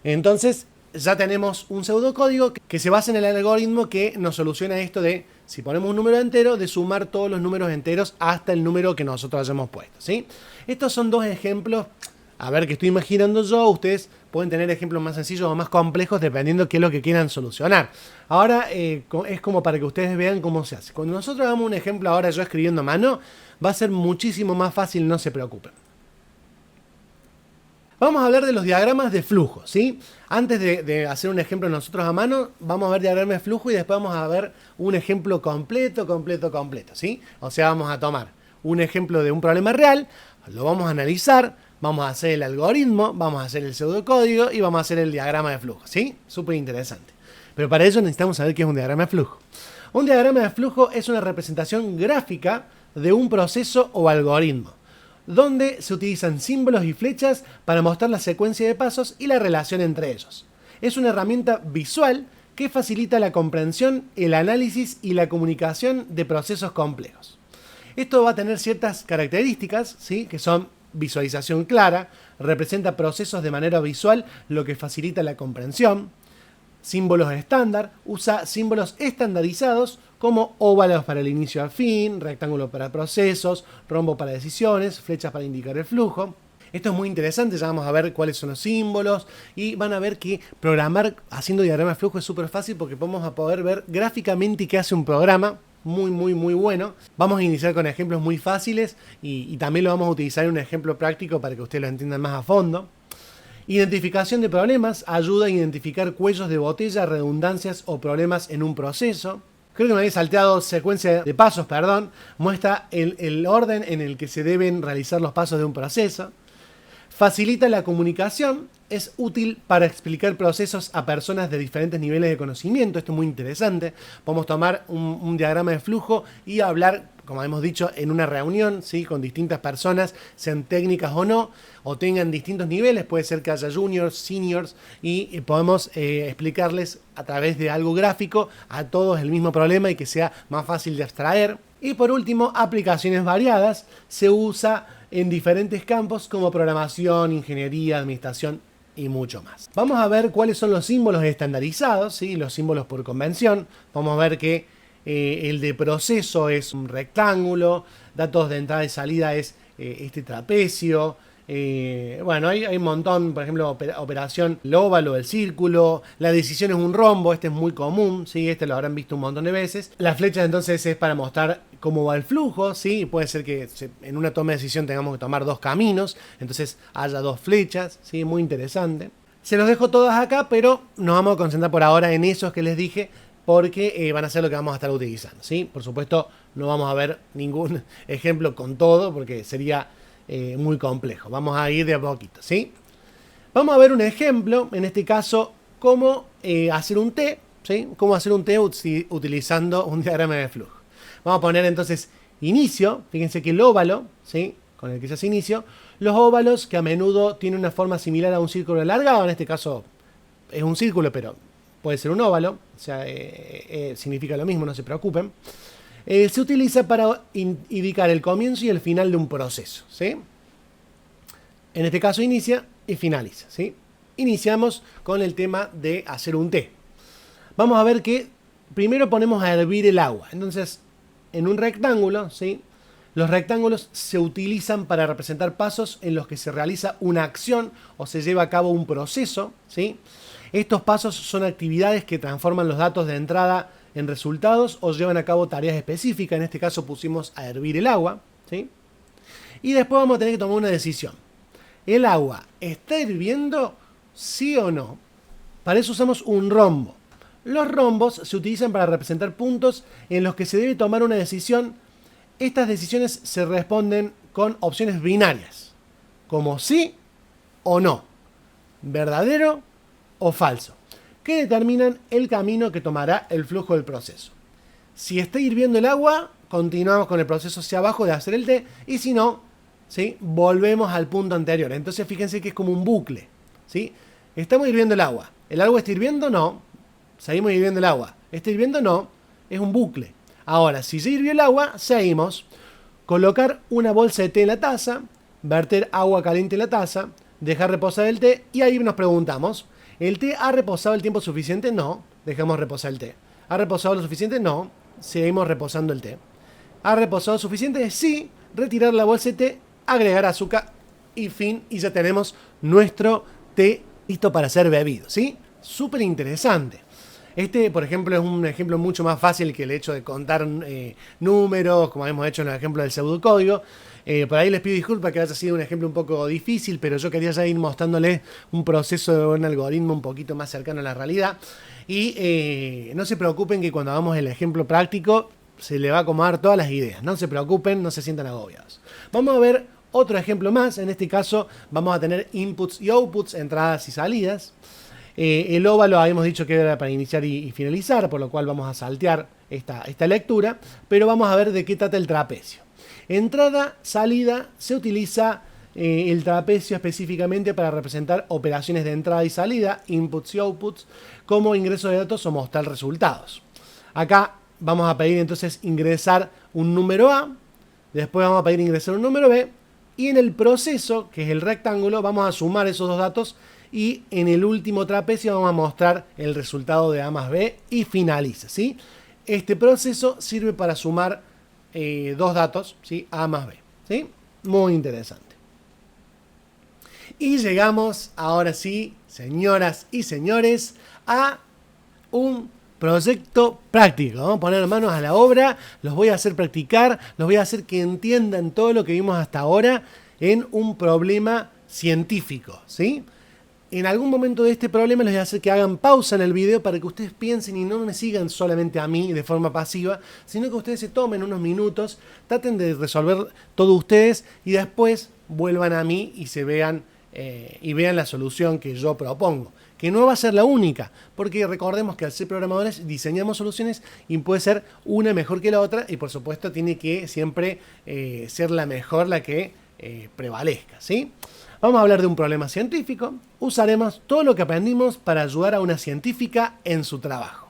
Entonces ya tenemos un pseudocódigo que se basa en el algoritmo que nos soluciona esto de, si ponemos un número entero, de sumar todos los números enteros hasta el número que nosotros hayamos puesto, ¿sí? Estos son dos ejemplos, a ver, que estoy imaginando yo. Ustedes pueden tener ejemplos más sencillos o más complejos dependiendo qué es lo que quieran solucionar. Ahora es como para que ustedes vean cómo se hace. Cuando nosotros hagamos un ejemplo ahora yo escribiendo a mano, va a ser muchísimo más fácil, no se preocupen. Vamos a hablar de los diagramas de flujo, ¿sí? Antes de hacer un ejemplo nosotros a mano, vamos a ver diagramas de flujo y después vamos a ver un ejemplo completo, ¿sí? O sea, vamos a tomar un ejemplo de un problema real, lo vamos a analizar, vamos a hacer el algoritmo, vamos a hacer el pseudocódigo y vamos a hacer el diagrama de flujo, ¿sí? Súper interesante. Pero para ello necesitamos saber qué es un diagrama de flujo. Un diagrama de flujo es una representación gráfica de un proceso o algoritmo, donde se utilizan símbolos y flechas para mostrar la secuencia de pasos y la relación entre ellos. Es una herramienta visual que facilita la comprensión, el análisis y la comunicación de procesos complejos. Esto va a tener ciertas características, ¿sí? Que son visualización clara, representa procesos de manera visual, lo que facilita la comprensión. Símbolos estándar, usa símbolos estandarizados como óvalos para el inicio al fin, rectángulo para procesos, rombo para decisiones, flechas para indicar el flujo. Esto es muy interesante, ya vamos a ver cuáles son los símbolos y van a ver que programar haciendo diagrama de flujo es súper fácil porque vamos a poder ver gráficamente qué hace un programa. Muy bueno. Vamos a iniciar con ejemplos muy fáciles y también lo vamos a utilizar en un ejemplo práctico para que ustedes lo entiendan más a fondo. Identificación de problemas, ayuda a identificar cuellos de botella, redundancias o problemas en un proceso. Creo que me había salteado secuencia de pasos, muestra el orden en el que se deben realizar los pasos de un proceso. Facilita la comunicación, es útil para explicar procesos a personas de diferentes niveles de conocimiento. Esto es muy interesante. Podemos tomar un diagrama de flujo y hablar, como hemos dicho, en una reunión, ¿sí? Con distintas personas, sean técnicas o no, o tengan distintos niveles. Puede ser que haya juniors, seniors, y podemos explicarles a través de algo gráfico a todos el mismo problema y que sea más fácil de abstraer. Y por último, aplicaciones variadas. Se usa en diferentes campos como programación, ingeniería, administración y mucho más. Vamos a ver cuáles son los símbolos estandarizados, ¿sí? Los símbolos por convención. Vamos a ver que el de proceso es un rectángulo, datos de entrada y salida es este trapecio. Bueno, hay un montón, por ejemplo, operación el óvalo, el círculo, la decisión es un rombo, este es muy común, ¿sí? Este lo habrán visto un montón de veces. La flecha entonces es para mostrar cómo va el flujo, ¿sí? Puede ser que en una toma de decisión tengamos que tomar dos caminos, entonces haya dos flechas, ¿sí? Muy interesante. Se los dejo todos acá, pero nos vamos a concentrar por ahora en esos que les dije, porque van a ser lo que vamos a estar utilizando, ¿sí? Por supuesto, no vamos a ver ningún ejemplo con todo, porque sería muy complejo. Vamos a ir de a poquito, ¿sí? Vamos a ver un ejemplo, en este caso, cómo hacer un T, ¿sí? Cómo hacer un T utilizando un diagrama de flujo. Vamos a poner entonces inicio. Fíjense que el óvalo, ¿sí? Con el que se hace inicio, los óvalos que a menudo tienen una forma similar a un círculo alargado, en este caso es un círculo, pero puede ser un óvalo, o sea, significa lo mismo, no se preocupen. Se utiliza para indicar el comienzo y el final de un proceso, ¿sí? En este caso inicia y finaliza, ¿sí? Iniciamos con el tema de hacer un té. Vamos a ver que primero ponemos a hervir el agua. Entonces, en un rectángulo, ¿sí? Los rectángulos se utilizan para representar pasos en los que se realiza una acción o se lleva a cabo un proceso, ¿sí? Estos pasos son actividades que transforman los datos de entrada en resultados o llevan a cabo tareas específicas. En este caso pusimos a hervir el agua, ¿sí? Y después vamos a tener que tomar una decisión. ¿El agua está hirviendo? ¿Sí o no? Para eso usamos un rombo. Los rombos se utilizan para representar puntos en los que se debe tomar una decisión. Estas decisiones se responden con opciones binarias, como sí o no, verdadero o falso, que determinan el camino que tomará el flujo del proceso. Si está hirviendo el agua, continuamos con el proceso hacia abajo de hacer el té, y si no, ¿sí? Volvemos al punto anterior. Entonces fíjense que es como un bucle, ¿sí? Estamos hirviendo el agua. ¿El agua está hirviendo? No. Seguimos hirviendo el agua. ¿Está hirviendo? No. Es un bucle. Ahora, si ya hirvió el agua, seguimos. Colocar una bolsa de té en la taza, verter agua caliente en la taza, dejar reposar el té, y ahí nos preguntamos, ¿el té ha reposado el tiempo suficiente? No. Dejamos reposar el té. ¿Ha reposado lo suficiente? No. Seguimos reposando el té. ¿Ha reposado suficiente? Sí. Retirar la bolsa de té, agregar azúcar y fin. Y ya tenemos nuestro té listo para ser bebido, ¿sí? Súper interesante. Este, por ejemplo, es un ejemplo mucho más fácil que el hecho de contar números, como hemos hecho en el ejemplo del pseudocódigo. Por ahí les pido disculpas que haya sido un ejemplo un poco difícil, pero yo quería ya ir mostrándoles un proceso de un algoritmo un poquito más cercano a la realidad. Y no se preocupen que cuando hagamos el ejemplo práctico se le va a acomodar todas las ideas. No se preocupen, no se sientan agobiados. Vamos a ver otro ejemplo más. En este caso vamos a tener inputs y outputs, entradas y salidas. El óvalo habíamos dicho que era para iniciar y finalizar, por lo cual vamos a saltear esta lectura, pero vamos a ver de qué trata el trapecio. Entrada, salida, se utiliza el trapecio específicamente para representar operaciones de entrada y salida, inputs y outputs, como ingreso de datos o mostrar resultados. Acá vamos a pedir entonces ingresar un número A, después vamos a pedir ingresar un número B, y en el proceso, que es el rectángulo, vamos a sumar esos dos datos, y en el último trapecio vamos a mostrar el resultado de A más B y finaliza, ¿sí? Este proceso sirve para sumar dos datos, ¿sí? A más B, ¿sí? Muy interesante. Y llegamos, ahora sí, señoras y señores, a un proyecto práctico. Vamos a poner manos a la obra, los voy a hacer practicar, los voy a hacer que entiendan todo lo que vimos hasta ahora en un problema científico, ¿sí? En algún momento de este problema les voy a hacer que hagan pausa en el video para que ustedes piensen y no me sigan solamente a mí de forma pasiva, sino que ustedes se tomen unos minutos, traten de resolver todo ustedes y después vuelvan a mí y se vean y vean la solución que yo propongo, que no va a ser la única, porque recordemos que al ser programadores diseñamos soluciones y puede ser una mejor que la otra, y por supuesto tiene que siempre ser la mejor la que prevalezca, ¿sí? Vamos a hablar de un problema científico. Usaremos todo lo que aprendimos para ayudar a una científica en su trabajo.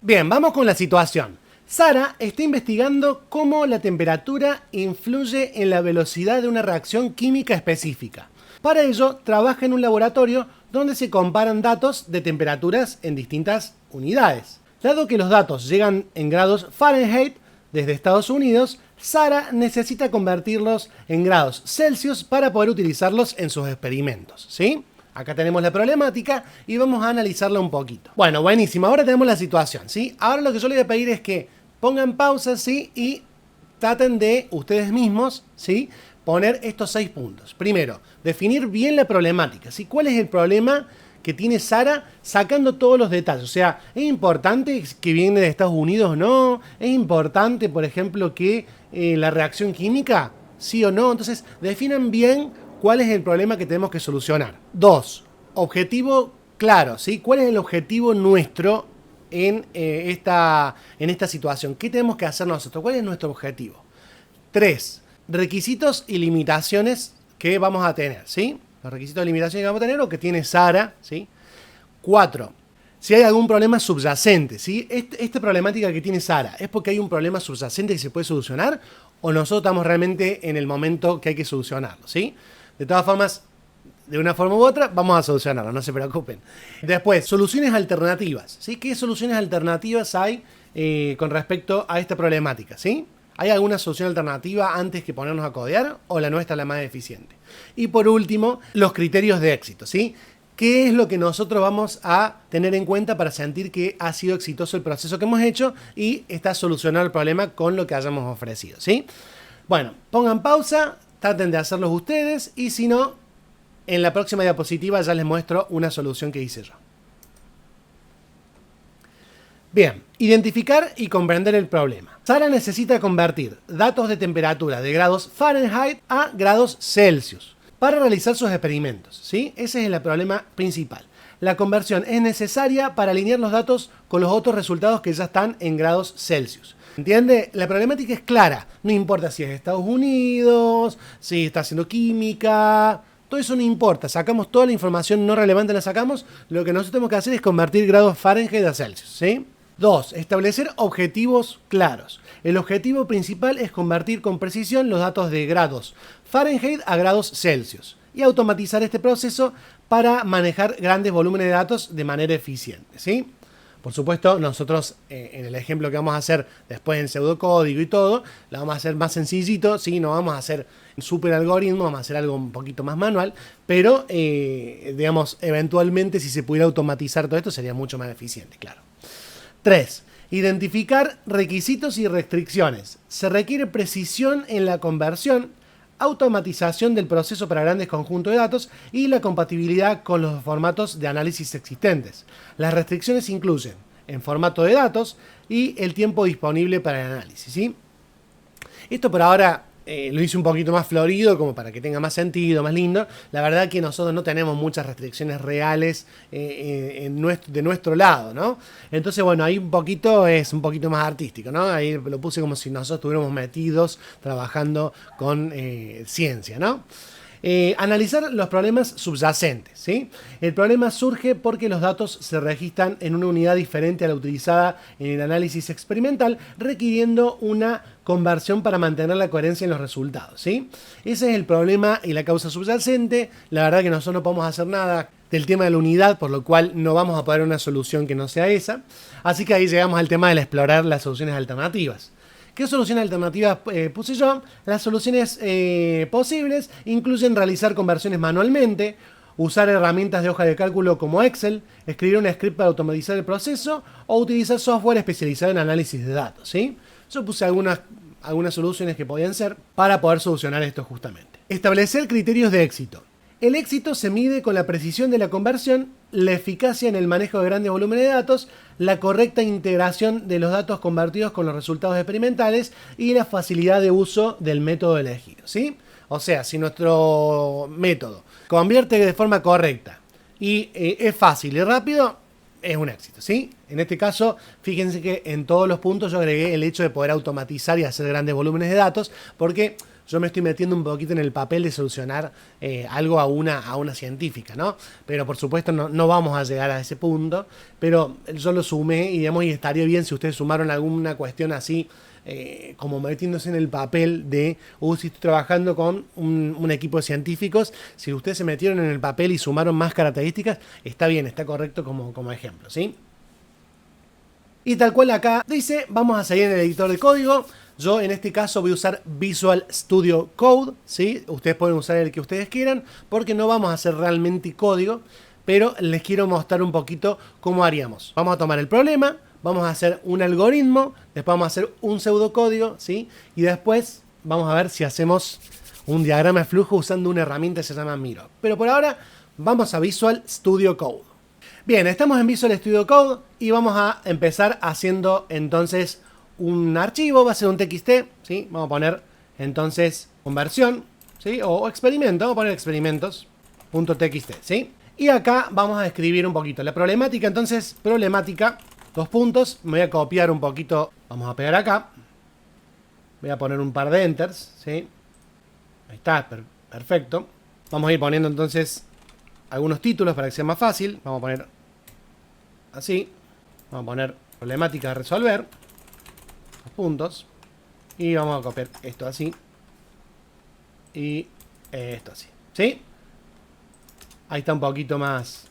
Bien, vamos con la situación. Sara está investigando cómo la temperatura influye en la velocidad de una reacción química específica. Para ello, trabaja en un laboratorio donde se comparan datos de temperaturas en distintas unidades. Dado que los datos llegan en grados Fahrenheit desde Estados Unidos, Sara necesita convertirlos en grados Celsius para poder utilizarlos en sus experimentos, ¿sí? Acá tenemos la problemática y vamos a analizarla un poquito. Bueno, buenísimo. Ahora tenemos la situación, ¿sí? Ahora lo que yo les voy a pedir es que pongan pausa, ¿sí? Y traten de ustedes mismos, ¿sí? Poner estos 6 puntos. Primero, definir bien la problemática, ¿sí? ¿Cuál es el problema que tiene Sara sacando todos los detalles? O sea, ¿es importante que viene de Estados Unidos o no? ¿Es importante, por ejemplo, que la reacción química, sí o no? Entonces, definan bien cuál es el problema que tenemos que solucionar. 2. Objetivo claro, ¿sí? ¿Cuál es el objetivo nuestro en esta situación? ¿Qué tenemos que hacer nosotros? ¿Cuál es nuestro objetivo? 3. Requisitos y limitaciones que vamos a tener, ¿sí? Los requisitos y limitaciones que vamos a tener o que tiene Sara, ¿sí? 4. Si hay algún problema subyacente, ¿sí? Esta problemática que tiene Sara, ¿es porque hay un problema subyacente que se puede solucionar o nosotros estamos realmente en el momento que hay que solucionarlo, ¿sí? De todas formas, de una forma u otra, vamos a solucionarlo, no se preocupen. Después, soluciones alternativas, ¿sí? ¿Qué soluciones alternativas hay con respecto a esta problemática, ¿sí? ¿Hay alguna solución alternativa antes que ponernos a codear o la nuestra es la más eficiente? Y por último, los criterios de éxito, ¿sí? ¿Qué es lo que nosotros vamos a tener en cuenta para sentir que ha sido exitoso el proceso que hemos hecho y está solucionado el problema con lo que hayamos ofrecido, ¿sí? Bueno, pongan pausa, traten de hacerlos ustedes y si no, en la próxima diapositiva ya les muestro una solución que hice yo. Bien, identificar y comprender el problema. Sara necesita convertir datos de temperatura de grados Fahrenheit a grados Celsius para realizar sus experimentos, ¿sí? Ese es el problema principal. La conversión es necesaria para alinear los datos con los otros resultados que ya están en grados Celsius. ¿Entiende? La problemática es clara. No importa si es Estados Unidos, si está haciendo química, todo eso no importa. Sacamos toda la información no relevante, la sacamos. Lo que nosotros tenemos que hacer es convertir grados Fahrenheit a Celsius, ¿sí? 2. Establecer objetivos claros. El objetivo principal es convertir con precisión los datos de grados Fahrenheit a grados Celsius y automatizar este proceso para manejar grandes volúmenes de datos de manera eficiente, ¿sí? Por supuesto, nosotros en el ejemplo que vamos a hacer después en pseudocódigo y todo, lo vamos a hacer más sencillito, ¿sí? No vamos a hacer un super algoritmo, vamos a hacer algo un poquito más manual, pero digamos, eventualmente si se pudiera automatizar todo esto sería mucho más eficiente, claro. 3. Identificar requisitos y restricciones. Se requiere precisión en la conversión, automatización del proceso para grandes conjuntos de datos y la compatibilidad con los formatos de análisis existentes. Las restricciones incluyen en formato de datos y el tiempo disponible para el análisis, ¿sí? Esto por ahora lo hice un poquito más florido como para que tenga más sentido, más lindo. La verdad que nosotros no tenemos muchas restricciones reales de nuestro lado, ¿no? Entonces, bueno, ahí es un poquito más artístico, ¿no? Ahí lo puse como si nosotros estuviéramos metidos trabajando con ciencia, ¿no? Analizar los problemas subyacentes, ¿sí? El problema surge porque los datos se registran en una unidad diferente a la utilizada en el análisis experimental, requiriendo una conversión para mantener la coherencia en los resultados, ¿sí? Ese es el problema y la causa subyacente. La verdad que nosotros no podemos hacer nada del tema de la unidad, por lo cual no vamos a poder una solución que no sea esa. Así que ahí llegamos al tema de explorar las soluciones alternativas. ¿Qué soluciones alternativas puse yo? Las soluciones posibles incluyen realizar conversiones manualmente, usar herramientas de hoja de cálculo como Excel, escribir un script para automatizar el proceso o utilizar software especializado en análisis de datos, ¿sí? Yo puse algunas soluciones que podían ser para poder solucionar esto justamente. Establecer criterios de éxito. El éxito se mide con la precisión de la conversión, la eficacia en el manejo de grandes volúmenes de datos, la correcta integración de los datos convertidos con los resultados experimentales y la facilidad de uso del método elegido, ¿sí? O sea, si nuestro método convierte de forma correcta y es fácil y rápido, es un éxito, ¿sí? En este caso, fíjense que en todos los puntos yo agregué el hecho de poder automatizar y hacer grandes volúmenes de datos, porque yo me estoy metiendo un poquito en el papel de solucionar algo a una científica, ¿no? Pero por supuesto no vamos a llegar a ese punto, pero yo lo sumé y, digamos, y estaría bien si ustedes sumaron alguna cuestión así, como metiéndose en el papel de, si estoy trabajando con un equipo de científicos, si ustedes se metieron en el papel y sumaron más características, está bien, está correcto como ejemplo, ¿sí? Y tal cual acá dice, vamos a seguir en el editor de código. Yo en este caso voy a usar Visual Studio Code, ¿sí? Ustedes pueden usar el que ustedes quieran, porque no vamos a hacer realmente código, pero les quiero mostrar un poquito cómo haríamos. Vamos a tomar el problema, vamos a hacer un algoritmo, después vamos a hacer un pseudocódigo, ¿sí? Y después vamos a ver si hacemos un diagrama de flujo usando una herramienta que se llama Miro. Pero por ahora vamos a Visual Studio Code. Bien, estamos en Visual Studio Code y vamos a empezar haciendo entonces un archivo, va a ser un TXT, ¿sí? Vamos a poner entonces conversión, ¿sí? O experimento, vamos a poner experimentos.txt, ¿sí? Y acá vamos a escribir un poquito la problemática, entonces problemática, dos puntos, me voy a copiar un poquito, vamos a pegar acá, voy a poner un par de enters, ¿sí? Ahí está, perfecto. Vamos a ir poniendo entonces algunos títulos para que sea más fácil. Vamos a poner así. Vamos a poner problemática a resolver. Los puntos. Y vamos a copiar esto así. Y esto así. ¿Sí? Ahí está un poquito más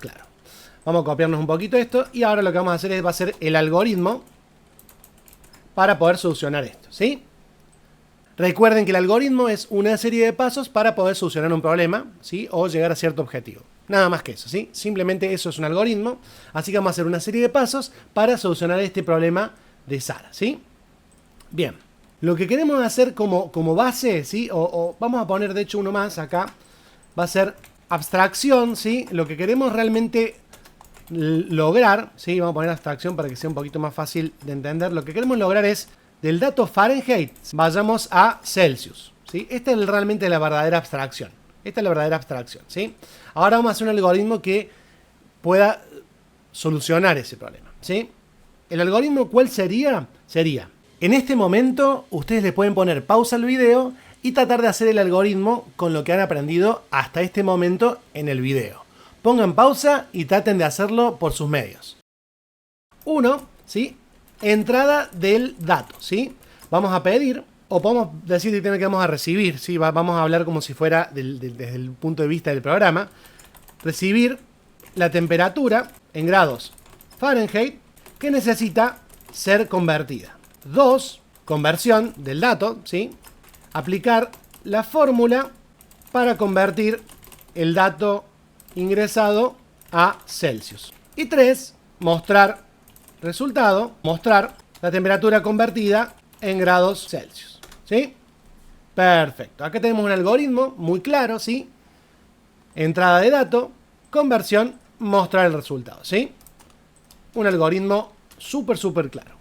claro. Vamos a copiarnos un poquito esto. Y ahora lo que vamos a hacer va a ser el algoritmo para poder solucionar esto. ¿Sí? Recuerden que el algoritmo es una serie de pasos para poder solucionar un problema, ¿sí? O llegar a cierto objetivo. Nada más que eso, ¿sí? Simplemente eso es un algoritmo. Así que vamos a hacer una serie de pasos para solucionar este problema de Sara, ¿sí? Bien. Lo que queremos hacer como base, ¿sí? O vamos a poner de hecho uno más acá. Va a ser abstracción, ¿sí? Lo que queremos realmente lograr, ¿sí? Vamos a poner abstracción para que sea un poquito más fácil de entender. Lo que queremos lograr es del dato Fahrenheit vayamos a Celsius, ¿sí? Esta es realmente la verdadera abstracción. Esta es la verdadera abstracción, ¿sí? Ahora vamos a hacer un algoritmo que pueda solucionar ese problema, ¿sí? El algoritmo, ¿cuál sería? Sería, en este momento, ustedes le pueden poner pausa al video y tratar de hacer el algoritmo con lo que han aprendido hasta este momento en el video. Pongan pausa y traten de hacerlo por sus medios. 1, ¿sí? Entrada del dato, ¿sí? Vamos a pedir, o podemos decir que vamos a recibir, ¿sí? Vamos a hablar como si fuera desde el punto de vista del programa. Recibir la temperatura en grados Fahrenheit que necesita ser convertida. 2, conversión del dato, ¿sí? Aplicar la fórmula para convertir el dato ingresado a Celsius. Y 3, mostrar resultado, mostrar la temperatura convertida en grados Celsius, ¿sí? Perfecto. Acá tenemos un algoritmo muy claro, ¿sí? Entrada de dato, conversión, mostrar el resultado, ¿sí? Un algoritmo súper claro.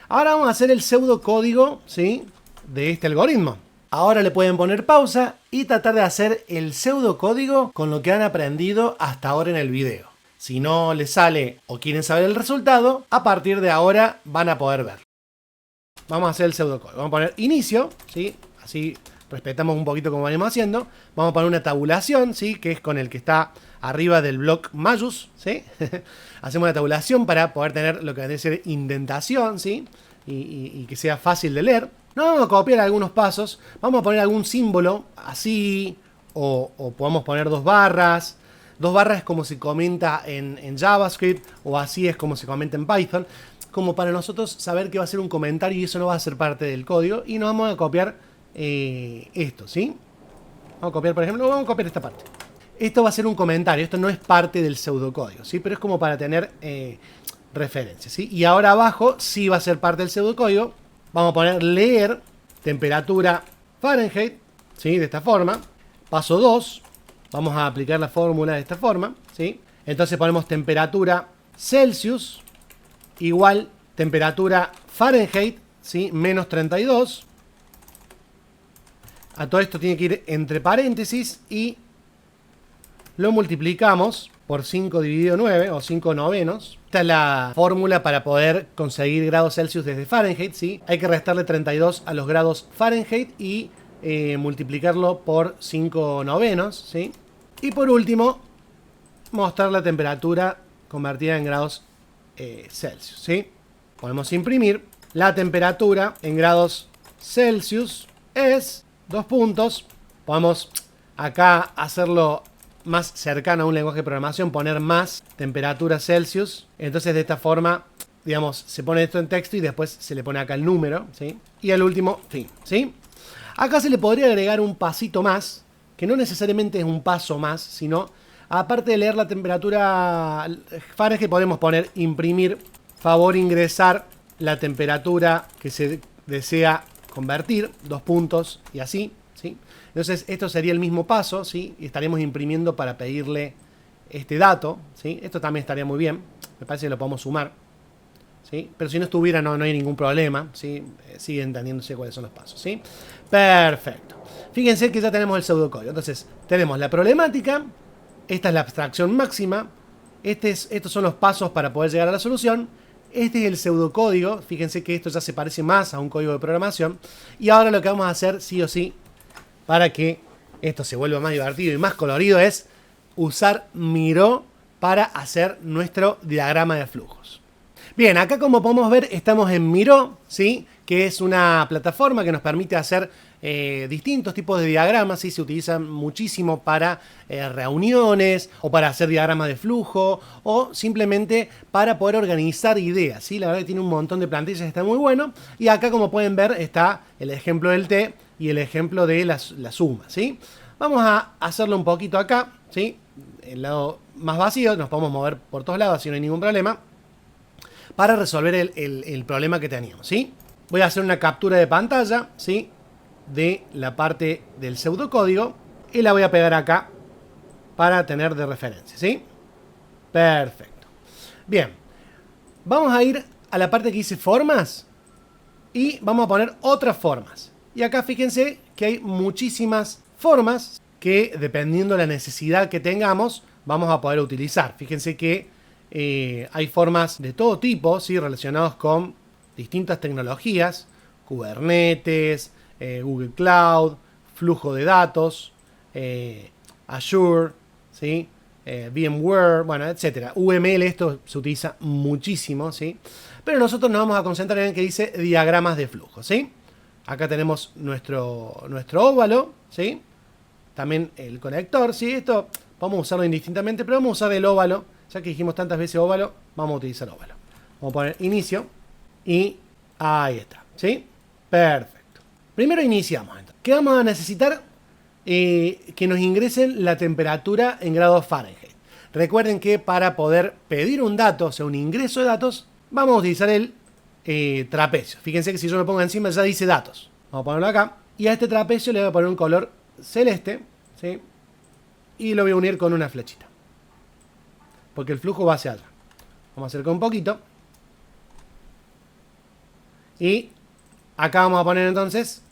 Ahora vamos a hacer el pseudocódigo, ¿sí? De este algoritmo. Ahora le pueden poner pausa y tratar de hacer el pseudocódigo con lo que han aprendido hasta ahora en el video. Si no les sale o quieren saber el resultado, a partir de ahora van a poder ver. Vamos a hacer el pseudocódigo. Vamos a poner inicio, ¿sí? Así respetamos un poquito como venimos haciendo. Vamos a poner una tabulación, ¿sí? Que es con el que está arriba del bloc mayús, ¿sí? Hacemos una tabulación para poder tener lo que debe ser indentación, ¿sí? Y que sea fácil de leer. No vamos a copiar algunos pasos. Vamos a poner algún símbolo así, o podemos poner 2 barras. 2 barras es como se comenta en JavaScript, o así es como se comenta en Python, como para nosotros saber que va a ser un comentario y eso no va a ser parte del código, y nos vamos a copiar esto, ¿sí? Vamos a copiar, por ejemplo, vamos a copiar esta parte. Esto va a ser un comentario, esto no es parte del pseudocódigo, ¿sí? Pero es como para tener referencias, ¿sí? Y ahora abajo sí va a ser parte del pseudocódigo. Vamos a poner leer temperatura Fahrenheit, ¿sí? De esta forma. Paso 2. Vamos a aplicar la fórmula de esta forma, ¿sí? Entonces ponemos temperatura Celsius igual temperatura Fahrenheit, ¿sí? Menos 32. A todo esto tiene que ir entre paréntesis y lo multiplicamos por 5 dividido 9 o 5 novenos. Esta es la fórmula para poder conseguir grados Celsius desde Fahrenheit, ¿sí? Hay que restarle 32 a los grados Fahrenheit y multiplicarlo por 5 novenos, ¿sí? Y por último, mostrar la temperatura convertida en grados Celsius, ¿sí? Podemos imprimir. La temperatura en grados Celsius es 2 puntos. Podemos acá hacerlo más cercano a un lenguaje de programación, poner más temperatura Celsius. Entonces de esta forma, digamos, se pone esto en texto y después se le pone acá el número, ¿sí? Y al último, fin, ¿sí? Acá se le podría agregar un pasito más, que no necesariamente es un paso más, sino, aparte de leer la temperatura Fahrenheit, podemos poner imprimir, favor ingresar la temperatura que se desea convertir, 2 puntos y así, ¿sí? Entonces esto sería el mismo paso, ¿sí? Y estaríamos imprimiendo para pedirle este dato, ¿sí? Esto también estaría muy bien, me parece que lo podemos sumar, ¿sí? Pero si no estuviera no hay ningún problema, ¿sí? Sigue entendiéndose cuáles son los pasos, ¿sí? Perfecto. Fíjense que ya tenemos el pseudocódigo. Entonces tenemos la problemática, esta es la abstracción máxima, estos son los pasos para poder llegar a la solución. Este es el pseudocódigo. Fíjense que esto ya se parece más a un código de programación. Y ahora lo que vamos a hacer, sí o sí, para que esto se vuelva más divertido y más colorido, es usar Miro para hacer nuestro diagrama de flujos. Bien, acá como podemos ver estamos en Miro, ¿sí? Que es una plataforma que nos permite hacer distintos tipos de diagramas, ¿sí? Se utilizan muchísimo para reuniones o para hacer diagramas de flujo o simplemente para poder organizar ideas, ¿sí? La verdad que tiene un montón de plantillas, está muy bueno. Y acá como pueden ver está el ejemplo del T y el ejemplo de la suma, ¿sí? Vamos a hacerlo un poquito acá, ¿sí? El lado más vacío, nos podemos mover por todos lados si no hay ningún problema, para resolver el problema que teníamos, ¿sí? Voy a hacer una captura de pantalla, ¿sí? De la parte del pseudocódigo y la voy a pegar acá para tener de referencia, ¿sí? Perfecto. Bien, vamos a ir a la parte que dice formas y vamos a poner otras formas. Y acá fíjense que hay muchísimas formas que, dependiendo de la necesidad que tengamos, vamos a poder utilizar. Fíjense que hay formas de todo tipo, ¿sí? Relacionados con distintas tecnologías, Kubernetes, Google Cloud, flujo de datos, Azure, ¿sí? VMware, bueno, etcétera. UML, esto se utiliza muchísimo, ¿sí? Pero nosotros nos vamos a concentrar en el que dice diagramas de flujo, ¿sí? Acá tenemos nuestro óvalo, ¿sí? También el conector, ¿sí? Esto vamos a usarlo indistintamente, pero vamos a usar el óvalo. Ya que dijimos tantas veces óvalo, vamos a utilizar óvalo. Vamos a poner inicio y ahí está, ¿sí? Perfecto. Primero iniciamos. Entonces. ¿Qué vamos a necesitar? Que nos ingresen la temperatura en grados Fahrenheit. Recuerden que para poder pedir un dato, o sea, un ingreso de datos, vamos a utilizar el trapecio. Fíjense que si yo lo pongo encima ya dice datos. Vamos a ponerlo acá. Y a este trapecio le voy a poner un color celeste, ¿sí? Y lo voy a unir con una flechita. Porque el flujo va hacia allá. Vamos a acercar un poquito. Y acá vamos a poner entonces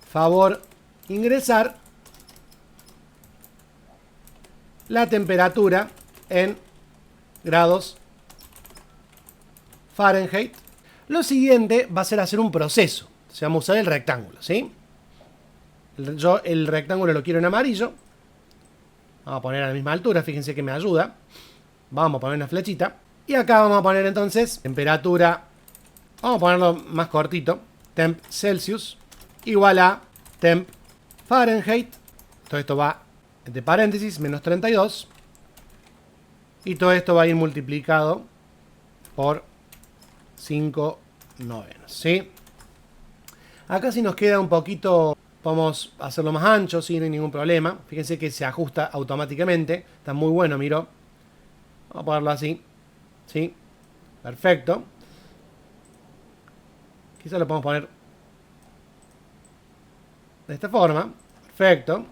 favor ingresar la temperatura en grados Fahrenheit. Lo siguiente va a ser hacer un proceso. O sea, vamos a usar el rectángulo, ¿sí? Yo el rectángulo lo quiero en amarillo. Vamos a poner a la misma altura, fíjense que me ayuda. Vamos a poner una flechita. Y acá vamos a poner entonces temperatura. Vamos a ponerlo más cortito. Temp Celsius igual a temp Fahrenheit. Todo esto va entre paréntesis, menos 32. Y todo esto va a ir multiplicado por 5 novenos, ¿sí? Acá sí nos queda un poquito. Podemos hacerlo más ancho, ¿sí? No hay ningún problema. Fíjense que se ajusta automáticamente. Está muy bueno, miro. Vamos a ponerlo así. ¿Sí? Perfecto. Quizás lo podemos poner de esta forma. Perfecto.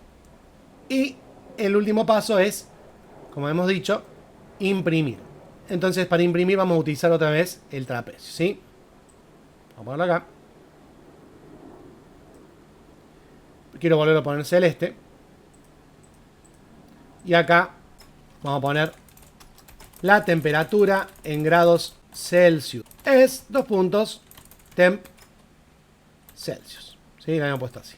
Y el último paso es, como hemos dicho, imprimir. Entonces, para imprimir vamos a utilizar otra vez el trapecio, ¿sí? Vamos a ponerlo acá. quiero volver a poner celeste. Y acá vamos a poner la temperatura en grados Celsius. Es 2 puntos temp Celsius. ¿Sí? Lo habíamos puesto así.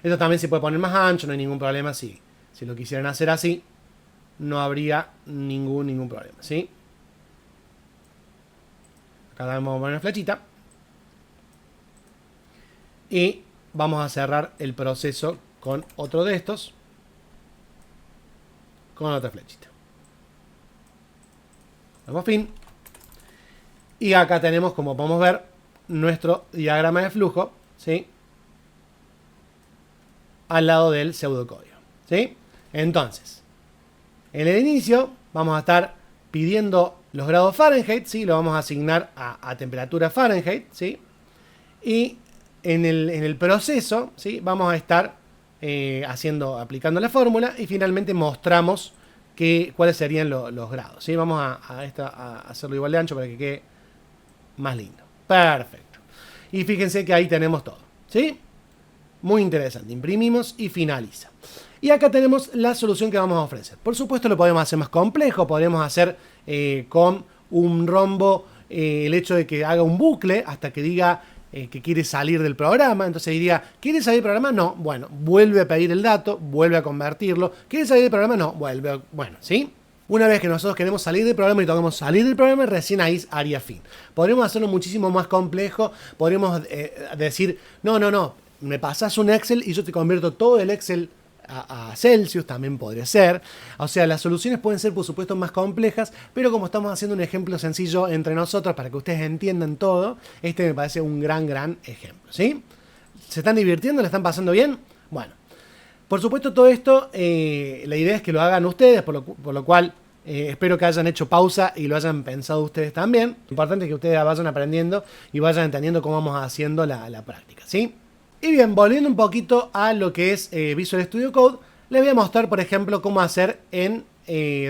Esto también se puede poner más ancho, no hay ningún problema. Si lo quisieran hacer así, no habría ningún problema. ¿Sí? Acá vamos a poner una flechita. Y vamos a cerrar el proceso con otro de estos. Con otra flechita. Damos fin. Y acá tenemos, como podemos ver, nuestro diagrama de flujo, ¿sí? Al lado del pseudocódigo, ¿sí? Entonces, en el inicio vamos a estar pidiendo los grados Fahrenheit, ¿sí? Lo vamos a asignar a temperatura Fahrenheit, ¿sí? Y en el proceso, ¿sí? Vamos a estar aplicando la fórmula y finalmente mostramos cuáles serían los grados, ¿sí? Vamos a hacerlo igual de ancho para que quede más lindo. Perfecto. Y fíjense que ahí tenemos todo, ¿sí? Muy interesante. Imprimimos y finaliza. Y acá tenemos la solución que vamos a ofrecer. Por supuesto lo podemos hacer más complejo. Podemos hacer con un rombo el hecho de que haga un bucle hasta que diga que quiere salir del programa. Entonces diría, ¿quiere salir del programa? No. Bueno, vuelve a pedir el dato, vuelve a convertirlo. ¿Quiere salir del programa? No. Vuelve. Bueno, ¿sí? Una vez que nosotros queremos salir del programa y tocamos salir del programa, recién ahí haría fin. Podríamos hacerlo muchísimo más complejo. Podríamos decir, no, me pasas un Excel y yo te convierto todo el Excel a Celsius, también podría ser. O sea, las soluciones pueden ser, por supuesto, más complejas, pero como estamos haciendo un ejemplo sencillo entre nosotros para que ustedes entiendan todo, este me parece un gran ejemplo, ¿sí? ¿Se están divirtiendo? ¿Le están pasando bien? Bueno, por supuesto, todo esto, la idea es que lo hagan ustedes, por lo cual espero que hayan hecho pausa y lo hayan pensado ustedes también. Lo importante es que ustedes vayan aprendiendo y vayan entendiendo cómo vamos haciendo la práctica, ¿sí? Y bien, volviendo un poquito a lo que es Visual Studio Code, les voy a mostrar, por ejemplo, cómo hacer en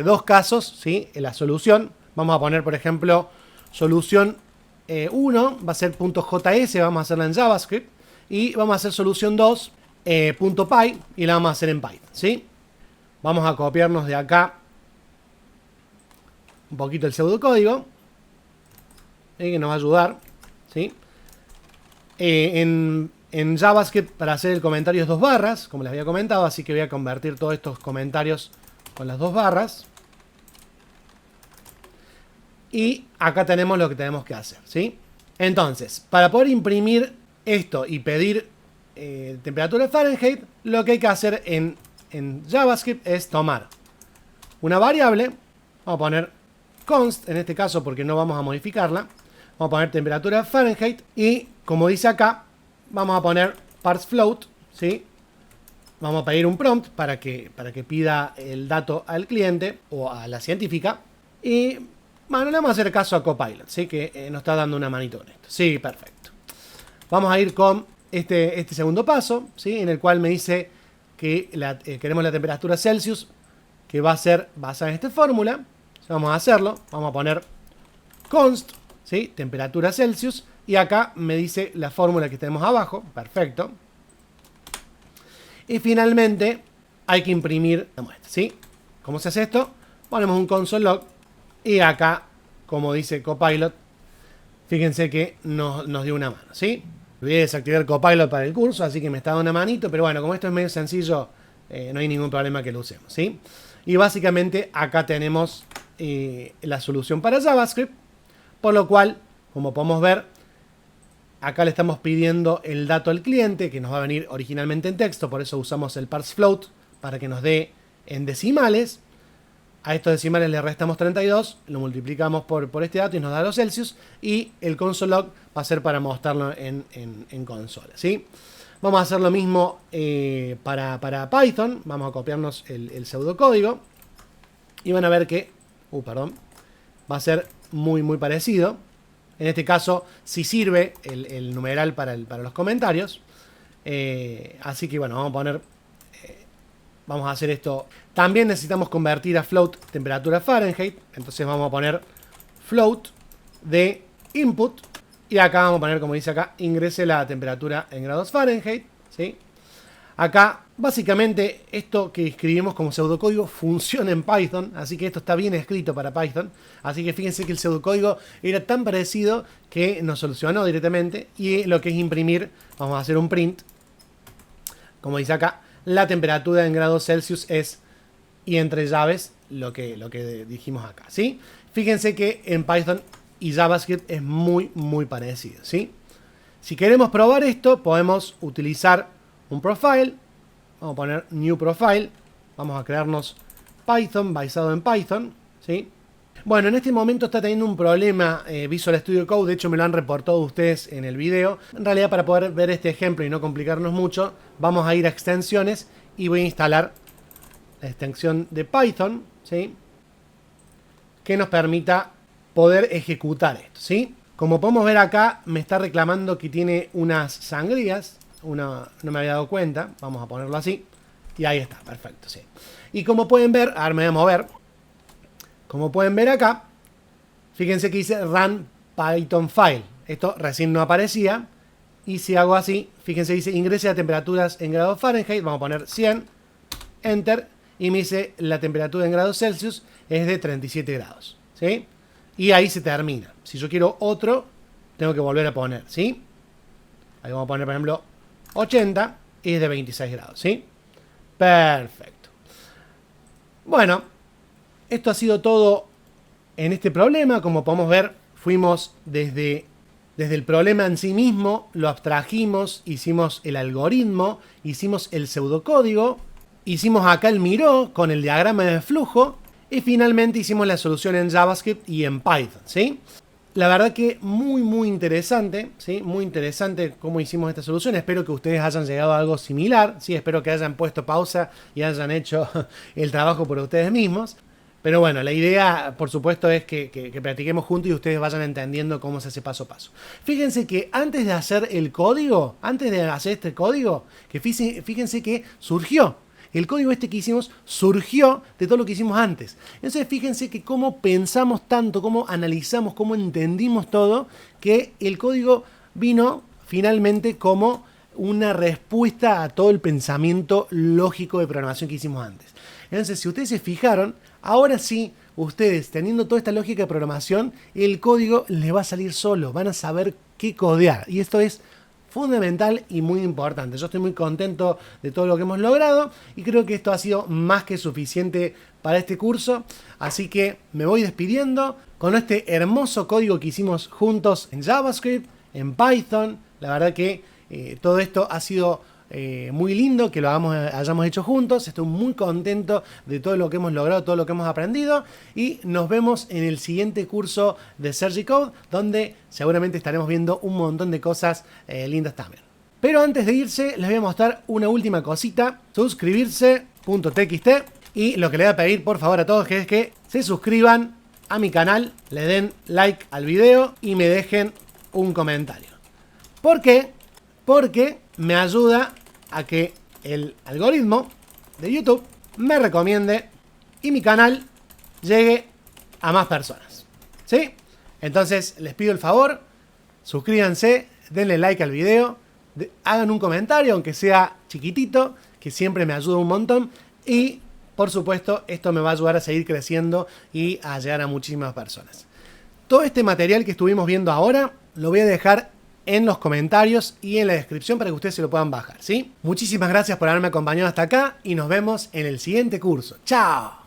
dos casos, ¿sí? En la solución. Vamos a poner, por ejemplo, solución 1, va a ser .js, vamos a hacerla en JavaScript. Y vamos a hacer solución 2, .py, y la vamos a hacer en Python, ¿sí? Vamos a copiarnos de acá un poquito el pseudocódigo, que nos va a ayudar, ¿sí? En JavaScript para hacer el comentario es 2 barras, como les había comentado, así que voy a convertir todos estos comentarios con las 2 barras. Y acá tenemos lo que tenemos que hacer, ¿sí? Entonces, para poder imprimir esto y pedir temperatura Fahrenheit, lo que hay que hacer en JavaScript es tomar una variable, vamos a poner const, en este caso porque no vamos a modificarla, vamos a poner temperatura Fahrenheit y, como dice acá, vamos a poner parseFloat, ¿sí? Vamos a pedir un prompt para que pida el dato al cliente o a la científica. Y bueno, le vamos a hacer caso a Copilot, ¿sí? Que nos está dando una manito con esto. Sí, perfecto. Vamos a ir con este segundo paso, ¿sí? En el cual me dice que queremos la temperatura Celsius, que va a ser basada en esta fórmula. Vamos a hacerlo. Vamos a poner const, ¿sí? Temperatura Celsius. Y acá me dice la fórmula que tenemos abajo. Perfecto. Y finalmente hay que imprimir la muestra, ¿sí? ¿Cómo se hace esto? Ponemos un console log. Y acá, como dice Copilot, fíjense que nos dio una mano, ¿sí? Voy a desactivar Copilot para el curso, así que me está dando una manito. Pero bueno, como esto es medio sencillo, no hay ningún problema que lo usemos, ¿sí? Y básicamente acá tenemos la solución para JavaScript. Por lo cual, como podemos ver, acá le estamos pidiendo el dato al cliente, que nos va a venir originalmente en texto, por eso usamos el parseFloat para que nos dé en decimales. A estos decimales le restamos 32, lo multiplicamos por este dato y nos da los Celsius. Y el console log va a ser para mostrarlo en consola, ¿sí? Vamos a hacer lo mismo para Python. Vamos a copiarnos el pseudocódigo. Y van a ver que, va a ser muy parecido. En este caso, sí sirve el numeral para los comentarios. Así que bueno, vamos a hacer esto. También necesitamos convertir a float temperatura Fahrenheit. Entonces vamos a poner float de input. Y acá vamos a poner, como dice acá, ingrese la temperatura en grados Fahrenheit, ¿sí? Acá, básicamente, esto que escribimos como pseudocódigo funciona en Python, así que esto está bien escrito para Python. Así que fíjense que el pseudocódigo era tan parecido que nos solucionó directamente. Y lo que es imprimir, vamos a hacer un print. Como dice acá, la temperatura en grados Celsius es, y entre llaves, lo que dijimos acá, ¿sí? Fíjense que en Python y JavaScript es muy, muy parecido, ¿sí? Si queremos probar esto, podemos utilizar un profile. Vamos a poner new profile. Vamos a crearnos Python, basado en Python, ¿sí? Bueno, en este momento está teniendo un problema Visual Studio Code. De hecho, me lo han reportado ustedes en el video. En realidad, para poder ver este ejemplo y no complicarnos mucho, vamos a ir a extensiones y voy a instalar la extensión de Python, ¿sí? Que nos permita poder ejecutar esto, ¿sí? Como podemos ver acá, me está reclamando que tiene unas sangrías. No me había dado cuenta. Vamos a ponerlo así. Y ahí está, perfecto, sí. Y como pueden ver, ahora me voy a mover. Como pueden ver acá, fíjense que dice run Python file. Esto recién no aparecía. Y si hago así, fíjense, dice ingrese a temperaturas en grados Fahrenheit. Vamos a poner 100. Enter. Y me dice la temperatura en grados Celsius es de 37 grados, ¿sí? Y ahí se termina. Si yo quiero otro, tengo que volver a poner, ¿sí? Ahí vamos a poner, por ejemplo, 80 y es de 26 grados, ¿sí? Perfecto. Bueno, esto ha sido todo en este problema. Como podemos ver, fuimos desde el problema en sí mismo, lo abstrajimos, hicimos el algoritmo, hicimos el pseudocódigo, hicimos acá el miró con el diagrama de flujo y finalmente hicimos la solución en JavaScript y en Python, ¿sí? La verdad que muy interesante, ¿sí? Muy interesante cómo hicimos esta solución. Espero que ustedes hayan llegado a algo similar, ¿sí? Espero que hayan puesto pausa y hayan hecho el trabajo por ustedes mismos. Pero bueno, la idea, por supuesto, es que practiquemos juntos y ustedes vayan entendiendo cómo se hace paso a paso. Fíjense que antes de hacer el código, antes de hacer este código, que fíjense que surgió. El código este que hicimos surgió de todo lo que hicimos antes. Entonces fíjense que cómo pensamos tanto, cómo analizamos, cómo entendimos todo, que el código vino finalmente como una respuesta a todo el pensamiento lógico de programación que hicimos antes. Entonces, si ustedes se fijaron, ahora sí, ustedes teniendo toda esta lógica de programación, el código les va a salir solo, van a saber qué codear. Y esto es fundamental y muy importante. Yo estoy muy contento de todo lo que hemos logrado y creo que esto ha sido más que suficiente para este curso. Así que me voy despidiendo con este hermoso código que hicimos juntos en JavaScript, en Python. La verdad que todo esto ha sido muy lindo que lo hayamos hecho juntos. Estoy muy contento de todo lo que hemos logrado, todo lo que hemos aprendido. Y nos vemos en el siguiente curso de Sergi Code, donde seguramente estaremos viendo un montón de cosas lindas también. Pero antes de irse, les voy a mostrar una última cosita. Suscribirse.txt. Y lo que le voy a pedir, por favor, a todos es que se suscriban a mi canal, le den like al video y me dejen un comentario. ¿Por qué? Porque me ayuda a que el algoritmo de YouTube me recomiende y mi canal llegue a más personas, ¿sí? Entonces les pido el favor, suscríbanse, denle like al video, hagan un comentario, aunque sea chiquitito, que siempre me ayuda un montón. Y por supuesto, esto me va a ayudar a seguir creciendo y a llegar a muchísimas personas. Todo este material que estuvimos viendo ahora lo voy a dejar en los comentarios y en la descripción para que ustedes se lo puedan bajar, ¿sí? Muchísimas gracias por haberme acompañado hasta acá y nos vemos en el siguiente curso. ¡Chao!